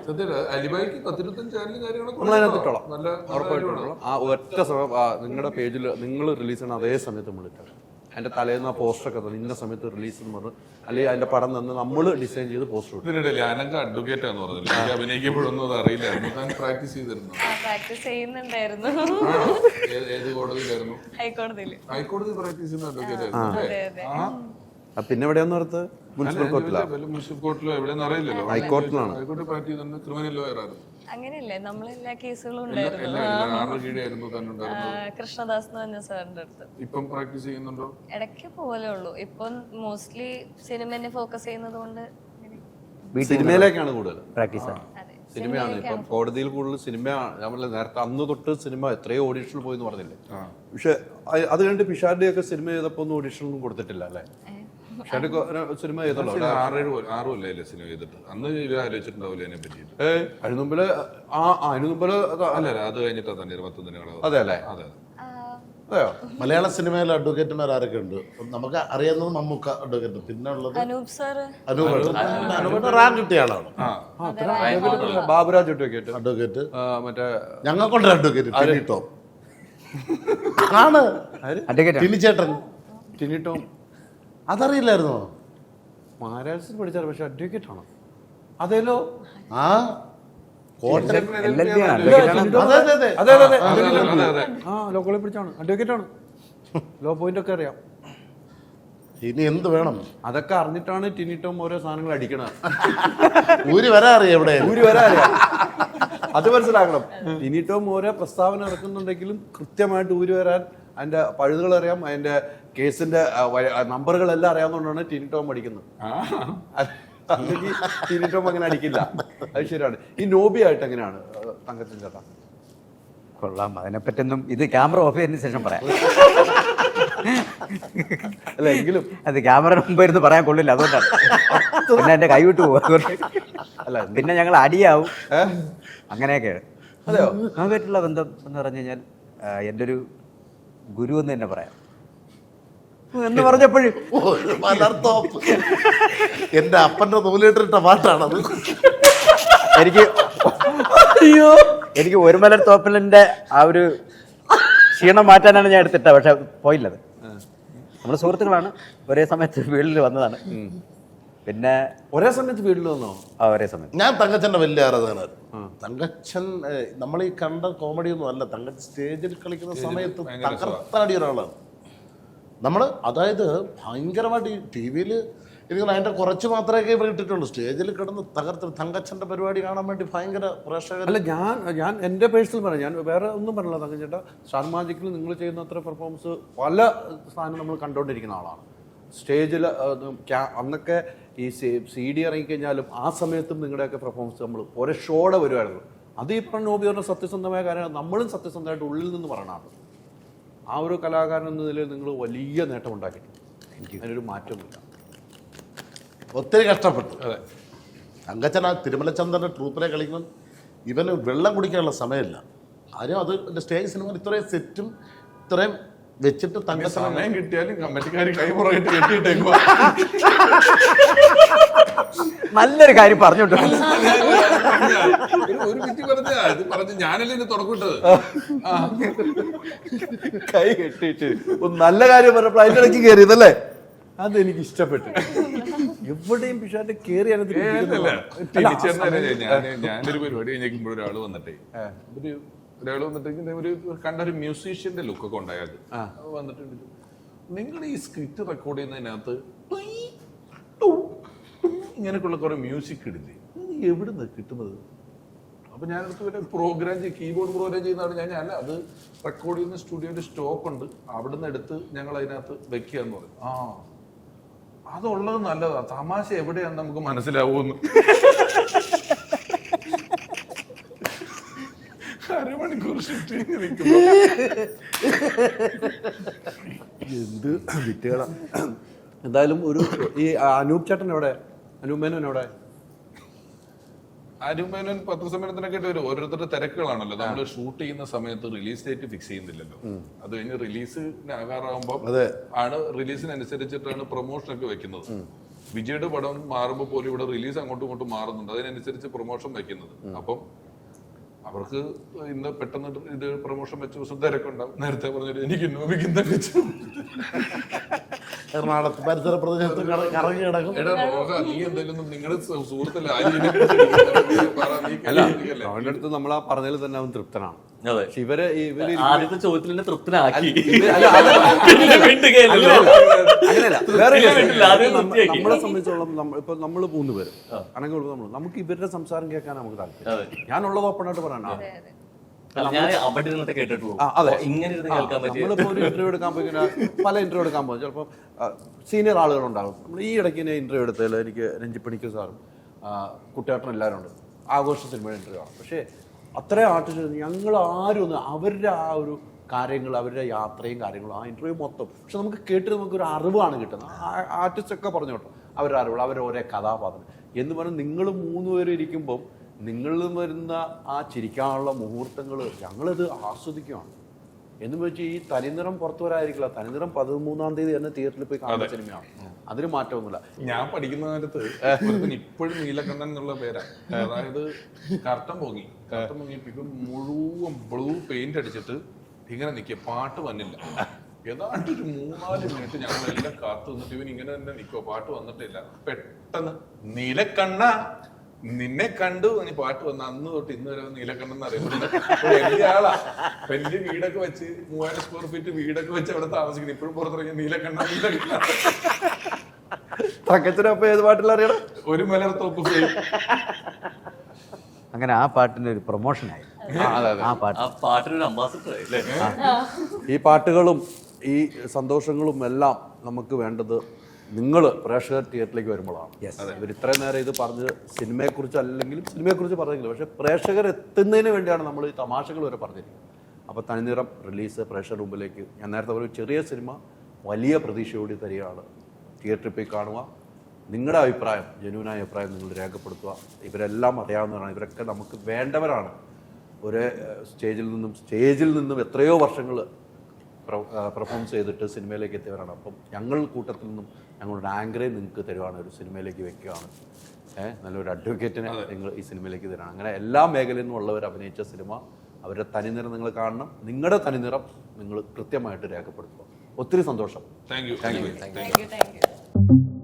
അലിബായിക്ക് 10-25 ചാനലും കാര്യങ്ങളൊക്കെ നമ്മളതിനകത്ത് ഇട്ടോളാം. നല്ല ഉറപ്പായിട്ടും ആ ഒറ്റ സമയം നിങ്ങളുടെ പേജിൽ നിങ്ങൾ റിലീസ് ചെയ്യണം അതേ സമയത്ത് നമ്മൾ ഇട്ടാൽ അതിന്റെ തലേന്ന് ആ പോസ്റ്ററൊക്കെ തന്നെ ഇന്ന സമയത്ത് റിലീസ് എന്ന് പറഞ്ഞു, അല്ലെങ്കിൽ അതിന്റെ പടം തന്നെ നമ്മൾ ഡിസൈൻ ചെയ്ത് പോസ്റ്റർ ഇട്ടു. ഇതിനിടയിൽ അനങ്ക അഡ്വക്കേറ്റ് ആണെന്ന് പറഞ്ഞില്ല, എനിക്ക് അഭിനയിക്കപ്പെടുന്നു അത് അറിയില്ലായിരുന്നു. താൻ പ്രാക്ടീസ് ചെയ്തിരുന്നു? പ്രാക്ടീസ് ചെയ്യുന്നുണ്ടായിരുന്നു. ഏത് കോടതിയിലായിരുന്നു? ഹൈക്കോടതിയിൽ. ഹൈക്കോടതി പ്രാക്ടീസ് ചെയ്യുന്ന അഡ്വക്കേറ്റ് ആയിരുന്നു. പിന്നെ എവിടെയാന്ന് ഓർത്ത്? മുനിസിപ്പൽ കോർട്ടിലാണ്. മുനിസിപ്പൽ കോർട്ടിലോ എവിടെയെന്ന് അറിയില്ലല്ലോ. ഹൈക്കോർട്ടിലാണ്. ഹൈക്കോടതി പ്രാക്ടീസ് ചെയ്യുന്ന ക്രിമിനൽ ലോയർ ആയിരുന്നു. അങ്ങനെയല്ലേ നമ്മളെല്ലാ കേസുകളും ഉണ്ടായിരുന്നു. ആരുടെ കീഴായിരുന്നു തന്നുണ്ടായിരുന്നു? കൃഷ്ണദാസ് എന്ന് പറഞ്ഞ സാറിന്റെ അടുത്ത്. ഇപ്പം പ്രാക്ടീസ് ചെയ്യുന്നുണ്ടോ? ഇടയ്ക്ക് പോലെ ഉള്ളൂ. ഇപ്പം മോസ്റ്റ്ലി സിനിമനെ ഫോക്കസ് ചെയ്യുന്നത് കൊണ്ട് സിനിമയിലേക്കാണ് കൂടുതൽ പ്രാക്ടീസ്. സിനിമയാണ് ഇപ്പം കോടതിയിൽ കൂടുതൽ സിനിമയാണ്. നമ്മൾ നേരത്തെ അന്ന് തൊട്ട് സിനിമ എത്രയോ ഓഡീഷനിൽ പോയി എന്ന് പറഞ്ഞില്ലേ. പക്ഷെ അത് കഴിഞ്ഞിട്ട് പിഷാരുടെ ഒക്കെ സിനിമ ചെയ്തപ്പോ ഒന്നും ഓഡീഷനൊന്നും കൊടുത്തിട്ടില്ല അല്ലേ? സിനിമ ചെയ്തല്ലോ 6 കൊല്ലം സിനിമ ചെയ്തിട്ട്. അന്ന് ഇവർ ആലോചിച്ചിട്ടുണ്ടാവില്ല അതിനെ പറ്റിയിട്ട്. അതിന് മുമ്പില് അല്ല അത് കഴിഞ്ഞിട്ടാ തന്നെ 21 അതെ അല്ലേ? അതെ. അതെയോ? മലയാള സിനിമയിലെ അഡ്വക്കേറ്റുമാർ ആരൊക്കെ ഉണ്ട്? നമുക്ക് അറിയാവുന്നത് മമ്മൂക്ക അഡ്വക്കേറ്റ്, പിന്നെ ഉള്ളത് അനൂപ് സാറ്. അനൂപ് റാങ്ക് കിട്ടിയ ആളാണ്. ബാബുരാജ് അഡ്വക്കേറ്റ്. മറ്റേ ഞങ്ങൾക്കുണ്ട് അഡ്വക്കേറ്റ് ടിനിട്ടോ ആണ്. ടിനിച്ചേട്ടൻ. ടിനിട്ടോ അതറിയില്ലായിരുന്നോ? മഹാരാഷ്ട്രത്തിൽ പഠിച്ചാൽ പക്ഷെ അഡ്വക്കേറ്റ് ആണ്. അതേലോ? ആ കോട്ടയം ലോക്കോളി പിടിച്ചാണ് അഡ്വക്കേറ്റ് ആണ്. ലോ പോയിന്റ് ഒക്കെ അറിയാം. ഇനി എന്ത് വേണം? അതൊക്കെ അറിഞ്ഞിട്ടാണ് ടിനി ടോം ഓരോ സാധനങ്ങൾ അടിക്കണത്. ഊരി വരാ അറിയാം എവിടെ ഊരി വരാറിയാ അത് മനസ്സിലാക്കണം. ടിനി ടോം ഓരോ പ്രസ്താവന ഇറക്കുന്നുണ്ടെങ്കിലും കൃത്യമായിട്ട് ഊരി വരാൻ അതിന്റെ പഴുതുകൾ അറിയാം, അതിന്റെ കേസിന്റെ നമ്പറുകളെല്ലാം അറിയാവുന്നതുകൊണ്ടാണ് ടിനി ടോം അടിക്കുന്നത്. അല്ലെങ്കിൽ ടിനി ടോം അങ്ങനെ അടിക്കില്ല. അത് ശരിയാണ്. ഈ നോബി ആയിട്ട് എങ്ങനെയാണ് തങ്കച്ചൻ ചേട്ടാ? കൊള്ളാം, അതിനെപ്പറ്റൊന്നും ഇത് ക്യാമറ ഓഫ് ചെയ്തതിന് ശേഷം പറയാം. അല്ല എങ്കിലും അത് ക്യാമറ മുമ്പ് ഇരുന്ന് പറയാൻ കൊള്ളില്ല, അതുകൊണ്ടാണ്. പിന്നെ എന്റെ കൈവിട്ട് പോകും. അല്ല പിന്നെ ഞങ്ങൾ അടിയാവും, അങ്ങനെയൊക്കെയാണ്. അതെയോ? അതുമായിട്ടുള്ള ബന്ധം എന്ന് പറഞ്ഞു കഴിഞ്ഞാൽ എൻ്റെ ഒരു ഗുരു എന്ന് തന്നെ പറയാം. എന്ന് പറഞ്ഞപ്പോഴും മലർത്തോപ്പ് എന്റെ അപ്പന്റെ നൂലിട്ടിട്ട പാട്ടാണത്. എനിക്ക് ഒരു മലർ തോപ്പലിന്റെ ആ ഒരു ക്ഷീണം മാറ്റാനാണ് ഞാൻ എടുത്തിട്ട, പക്ഷെ പോയില്ലത്. നമ്മള് സുഹൃത്തുക്കളാണ്, ഒരേ സമയത്ത് വീട്ടിൽ വന്നതാണ്. പിന്നെ ഒരേ സമയത്ത് വീട്ടിൽ വന്നോ? ഒരേ സമയത്ത്. ഞാൻ തങ്കച്ചന്റെ വലിയ ആരാധകനാണ്. തങ്കച്ചൻ നമ്മൾ ഈ കണ്ട കോമഡി ഒന്നും അല്ല. തങ്കച്ചൻ സ്റ്റേജിൽ കളിക്കുന്ന സമയത്ത് തകർത്താടി ഒരാളാണ് നമ്മള്. അതായത് ഭയങ്കരമായിട്ട് ഈ ടി വിയിൽ എനിക്ക് അതിന്റെ കുറച്ച് മാത്രമേ ഇട്ടിട്ടുള്ളൂ. സ്റ്റേജിൽ കിടന്ന് തകർത്ത് തങ്കച്ചന്റെ പരിപാടി കാണാൻ വേണ്ടി ഭയങ്കര പ്രേക്ഷകർ. അല്ല ഞാൻ എൻ്റെ പേഴ്സണൽ പറയാം, ഞാൻ വേറെ ഒന്നും പറഞ്ഞില്ല. തങ്ക ചേട്ടാ, സ്റ്റാർ മാജിക്കിൽ നിങ്ങൾ ചെയ്യുന്ന അത്ര പെർഫോമൻസ് പല സാധനം നമ്മൾ കണ്ടുകൊണ്ടിരിക്കുന്ന ആളാണ്. സ്റ്റേജിൽ അന്നൊക്കെ ഈ CD ഇറങ്ങിക്കഴിഞ്ഞാലും ആ സമയത്തും നിങ്ങളുടെയൊക്കെ പെർഫോമൻസ് നമ്മൾ ഓരോ ഷോടെ വരുമായിരുന്നു. അത് ഈ പറഞ്ഞ നോബി പറഞ്ഞ സത്യസന്ധമായ കാര്യമാണ്. നമ്മളും സത്യസന്ധമായിട്ട് ഉള്ളിൽ നിന്ന് പറയണതാണ്. ആ ഒരു കലാകാരൻ എന്ന നിലയിൽ നിങ്ങൾ വലിയ നേട്ടം ഉണ്ടാക്കിയിട്ടുണ്ട്. എനിക്ക് അതിനൊരു മാറ്റമില്ല. ഒത്തിരി കഷ്ടപ്പെട്ടു. തങ്കച്ചൻ ആ തിരുമലചന്ദ്രൻ്റെ ട്രൂപ്പിനെ കളിക്കുമ്പോൾ ഇവന് വെള്ളം കുടിക്കാനുള്ള സമയമില്ല. ആരും അത് സ്റ്റേജ് സിനിമ ഇത്രയും സെറ്റും ഇത്രയും വെച്ചിട്ട് തങ്കച്ചൻ സമയം കിട്ടിയാലും കമ്മിറ്റിക്കാർ കൈപുറകിട്ട് കെട്ടിയിട്ടേക്കുക. നല്ലൊരു കാര്യം പറഞ്ഞോട്ടോ. ഒരു മിനിറ്റ് പറഞ്ഞ ഞാനല്ലേ ഇത് തുടക്കിട്ടത്. കൈ കെട്ടിയിട്ട് നല്ല കാര്യം പറഞ്ഞപ്പോൾ അതിൻ്റെ ഇടയ്ക്ക് കയറിയതല്ലേ? അതെനിക്ക് ഇഷ്ടപ്പെട്ടു. എവിടെയും പിഷാന്റെ കയറി ഞാനൊരു പരിപാടി കഴിഞ്ഞേക്കുമ്പോൾ ഒരാൾ വന്നിട്ടേ ഒരു കണ്ടൊരു മ്യൂസീഷ്യന്റെ ലുക്കൊക്കെ ഉണ്ടായത് വന്നിട്ടുണ്ട്. നിങ്ങൾ ഈ സ്ക്രിപ്റ്റ് റെക്കോർഡ് ചെയ്യുന്നതിനകത്ത് ഇങ്ങനെയൊക്കെയുള്ള കുറെ മ്യൂസിക് ഇടില്ലേ, എവിടുന്ന് കിട്ടുന്നത്? അപ്പൊ ഞാനെടുത്ത് ഒരു പ്രോഗ്രാം കീബോർഡ് പ്രോഗ്രാം ചെയ്യുന്നതാണ്. ഞാൻ അത് റെക്കോർഡ് ചെയ്യുന്ന സ്റ്റുഡിയോയിൽ സ്റ്റോക്ക് ഉണ്ട്, അവിടുന്ന് എടുത്ത് ഞങ്ങൾ അതിനകത്ത് വെക്കുകയെന്ന് പറയും. അതുള്ളത് നല്ലതാ, തമാശ എവിടെയാന്ന് നമുക്ക് മനസ്സിലാവുമെന്ന്. അരമണിക്കൂർ ഷിഫ്റ്റ് എന്ത് വിറ്റുകളാ. എന്തായാലും ഒരു ഈ അനൂപ് ചേട്ടൻ എവിടെ? അനൂപ് മേനോൻ എവിടെ? അരുമേനോൻ പത്രസമ്മേളനത്തിനൊക്കെ ആയിട്ട് വരും. ഓരോരുത്തരുടെ തിരക്കുകളാണല്ലോ. നമ്മൾ ഷൂട്ട് ചെയ്യുന്ന സമയത്ത് റിലീസ് ഡേറ്റ് ഫിക്സ് ചെയ്യുന്നില്ലല്ലോ. അത് കഴിഞ്ഞ് റിലീസിന് ആകാറാകുമ്പോൾ ആണ് റിലീസിനനുസരിച്ചിട്ടാണ് പ്രൊമോഷൻ ഒക്കെ വെക്കുന്നത്. വിജയുടെ പടം മാറുമ്പോൾ പോലും ഇവിടെ റിലീസ് അങ്ങോട്ടും ഇങ്ങോട്ടും മാറുന്നുണ്ട്, അതിനനുസരിച്ച് പ്രൊമോഷൻ വെക്കുന്നത്. അപ്പം അവർക്ക് ഇന്ന് പെട്ടെന്ന് ഇത് പ്രൊമോഷൻ വെച്ച ദിവസം തിരക്കുണ്ടാവും. നേരത്തെ പറഞ്ഞിട്ട് എനിക്ക് നോവിക്കുന്ന എറണാകുളത്ത് പരിസര പ്രദേശത്ത് കറങ്ങി കിടക്കും. എടാ റോഹ, നീ എന്തെങ്കിലും നിങ്ങളുടെ സുഹൃത്തല്ല അവന്റെ അടുത്ത് നമ്മൾ ആ പറഞ്ഞതിൽ തന്നെ അവൻ തൃപ്തനാണ്. പക്ഷെ ഇവര് ആദ്യത്തെ ചോദ്യത്തിൽ തന്നെ തൃപ്തനാക്കി. നമ്മളെ സംബന്ധിച്ചോളം ഇപ്പൊ നമ്മൾ 3 പേര് ആണെങ്കിൽ നമുക്ക് ഇവരുടെ സംസാരം കേൾക്കാൻ നമുക്ക് താല്പര്യം. ഞാനുള്ളത് ഓപ്പണായിട്ട് പറയാനാണ്. നമ്മളിപ്പോ ഒരു ഇന്റർവ്യൂ എടുക്കാൻ പോയി പല ഇന്റർവ്യൂ എടുക്കാൻ പോകും. ചിലപ്പോൾ സീനിയർ ആളുകളുണ്ടാകും. നമ്മൾ ഈ ഇടയ്ക്ക് ഇന്റർവ്യൂ എടുത്തതിൽ എനിക്ക് രഞ്ജിപ്പണിക്ക് സാറും കുട്ടിയേട്ടനും എല്ലാവരും ഉണ്ട്. ആഘോഷ സിനിമയുടെ ഇന്റർവ്യൂ ആണ്. പക്ഷേ അത്രയും ആർട്ടിസ്റ്റ് ഞങ്ങൾ ആരും ഒന്ന് അവരുടെ ആ ഒരു കാര്യങ്ങൾ, അവരുടെ യാത്രയും കാര്യങ്ങളും, ആ ഇന്റർവ്യൂ മൊത്തം. പക്ഷെ നമുക്ക് കേട്ട് നമുക്കൊരു അറിവാണ് കിട്ടുന്നത്. ആർട്ടിസ്റ്റൊക്കെ പറഞ്ഞു കേട്ടോ അവരുടെ അറിവുകൾ, അവരുടെ ഓരോ കഥാപാത്രം എന്ന് പറഞ്ഞാൽ നിങ്ങൾ 3 പേരും ഇരിക്കുമ്പം നിങ്ങളിൽ വരുന്ന ആ ചിരിക്കാനുള്ള മുഹൂർത്തങ്ങൾ ഞങ്ങളത് ആസ്വദിക്കുകയാണ്. എന്ന് വെച്ചാൽ ഈ തനിനിറം പുറത്തു വരാതിരിക്കില്ല. തനിനിറം 13-ാം തീയതി തന്നെ തിയേറ്ററിൽ പോയി കാണുന്ന സിനിമയാണ്. അതിന് മാറ്റമൊന്നുമില്ല. ഞാൻ പഠിക്കുന്ന കാലത്ത് ഇപ്പോഴും നീലകണ്ഠൻ എന്നുള്ള പേരാണ്. അതായത് കർട്ടൻ പൊങ്ങിപ്പിക്കും മുഴുവൻ ബ്ലൂ പെയിന്റ് അടിച്ചിട്ട് ഇങ്ങനെ നിൽക്കുക, പാട്ട് വന്നില്ല. ഏതാണ്ട് ഒരു 3-4 മിനിറ്റ് ഞങ്ങളെല്ലാം കാത്തു നിന്നിട്ട് ഇവൻ ഇങ്ങനെ തന്നെ നിൽക്കുക, പാട്ട് വന്നിട്ടില്ല. പെട്ടെന്ന് നീലക്കണ്ണ നിന്നെ കണ്ടു നീ പാട്ട് വന്ന അന്ന് തൊട്ട് ഇന്ന് വരെ നീലക്കണ്ഠൻ അറിയുന്നത് വലിയ ആളാ. വലിയ വീടൊക്കെ വെച്ച് 3000 സ്ക്വയർ ഫീറ്റ് വീടൊക്കെ വെച്ച് അവിടെ താമസിക്കുന്നു. ഇപ്പോഴും പുറത്തിറങ്ങിയ നീലക്കണ്ഠൻ തങ്കച്ചനൊപ്പം ഏത് പാട്ടിൽ അറിയണം? ഒരു മലർത്തോപ്പ് ഫ്രെയിം. അങ്ങനെ ആ പാട്ടിന് ഒരു പ്രൊമോഷനായി. ആ പാട്ട് ആ പാട്ടിനൊരു അംബാസിഡർ അല്ലേ? ഈ പാട്ടുകളും ഈ സന്തോഷങ്ങളും എല്ലാം നമുക്ക് വേണ്ടത് നിങ്ങൾ പ്രേക്ഷകർ തിയേറ്ററിലേക്ക് വരുമ്പോഴാണ്. ഇവർ ഇത്രയും നേരം ഇത് പറഞ്ഞ് സിനിമയെക്കുറിച്ച് അല്ലെങ്കിലും സിനിമയെക്കുറിച്ച് പറഞ്ഞെങ്കിലും പക്ഷേ പ്രേക്ഷകർ എത്തുന്നതിന് വേണ്ടിയാണ് നമ്മൾ ഈ തമാശകൾ വരെ പറഞ്ഞിരിക്കുന്നത്. അപ്പോൾ തനിനിറം റിലീസ് പ്രേക്ഷകർ മുമ്പിലേക്ക് ഞാൻ നേരത്തെ ഒരു ചെറിയ സിനിമ വലിയ പ്രതീക്ഷയോടെ തരികയാണ്. തിയേറ്ററിൽ പോയി കാണുക, നിങ്ങളുടെ അഭിപ്രായം, ജനുവിനായ അഭിപ്രായം നിങ്ങൾ രേഖപ്പെടുത്തുക. ഇവരെല്ലാം അറിയാവുന്നവരാണ്, ഇവരൊക്കെ നമുക്ക് വേണ്ടവരാണ്. ഒരേ സ്റ്റേജിൽ നിന്നും എത്രയോ വർഷങ്ങൾ പെർഫോമൻസ് ചെയ്തിട്ട് സിനിമയിലേക്ക് എത്തിയവരാണ്. അപ്പം ഞങ്ങൾ കൂട്ടത്തിൽ നിന്നും ഞങ്ങളുടെ ആങ്കറെ നിങ്ങൾക്ക് തരുവാണ്, ഒരു സിനിമയിലേക്ക് വെക്കുകയാണ്. നല്ലൊരു അഡ്വക്കേറ്റിനെ നിങ്ങൾ ഈ സിനിമയിലേക്ക് തരാണ്. അങ്ങനെ എല്ലാ മേഖലയിൽ നിന്നുള്ളവർ അഭിനയിച്ച സിനിമ, അവരുടെ തനിനിറം നിങ്ങൾ കാണണം. നിങ്ങളുടെ തനിനിറം നിങ്ങൾ കൃത്യമായിട്ട് രേഖപ്പെടുത്തുക. ഒത്തിരി സന്തോഷം. Thank you. Thank you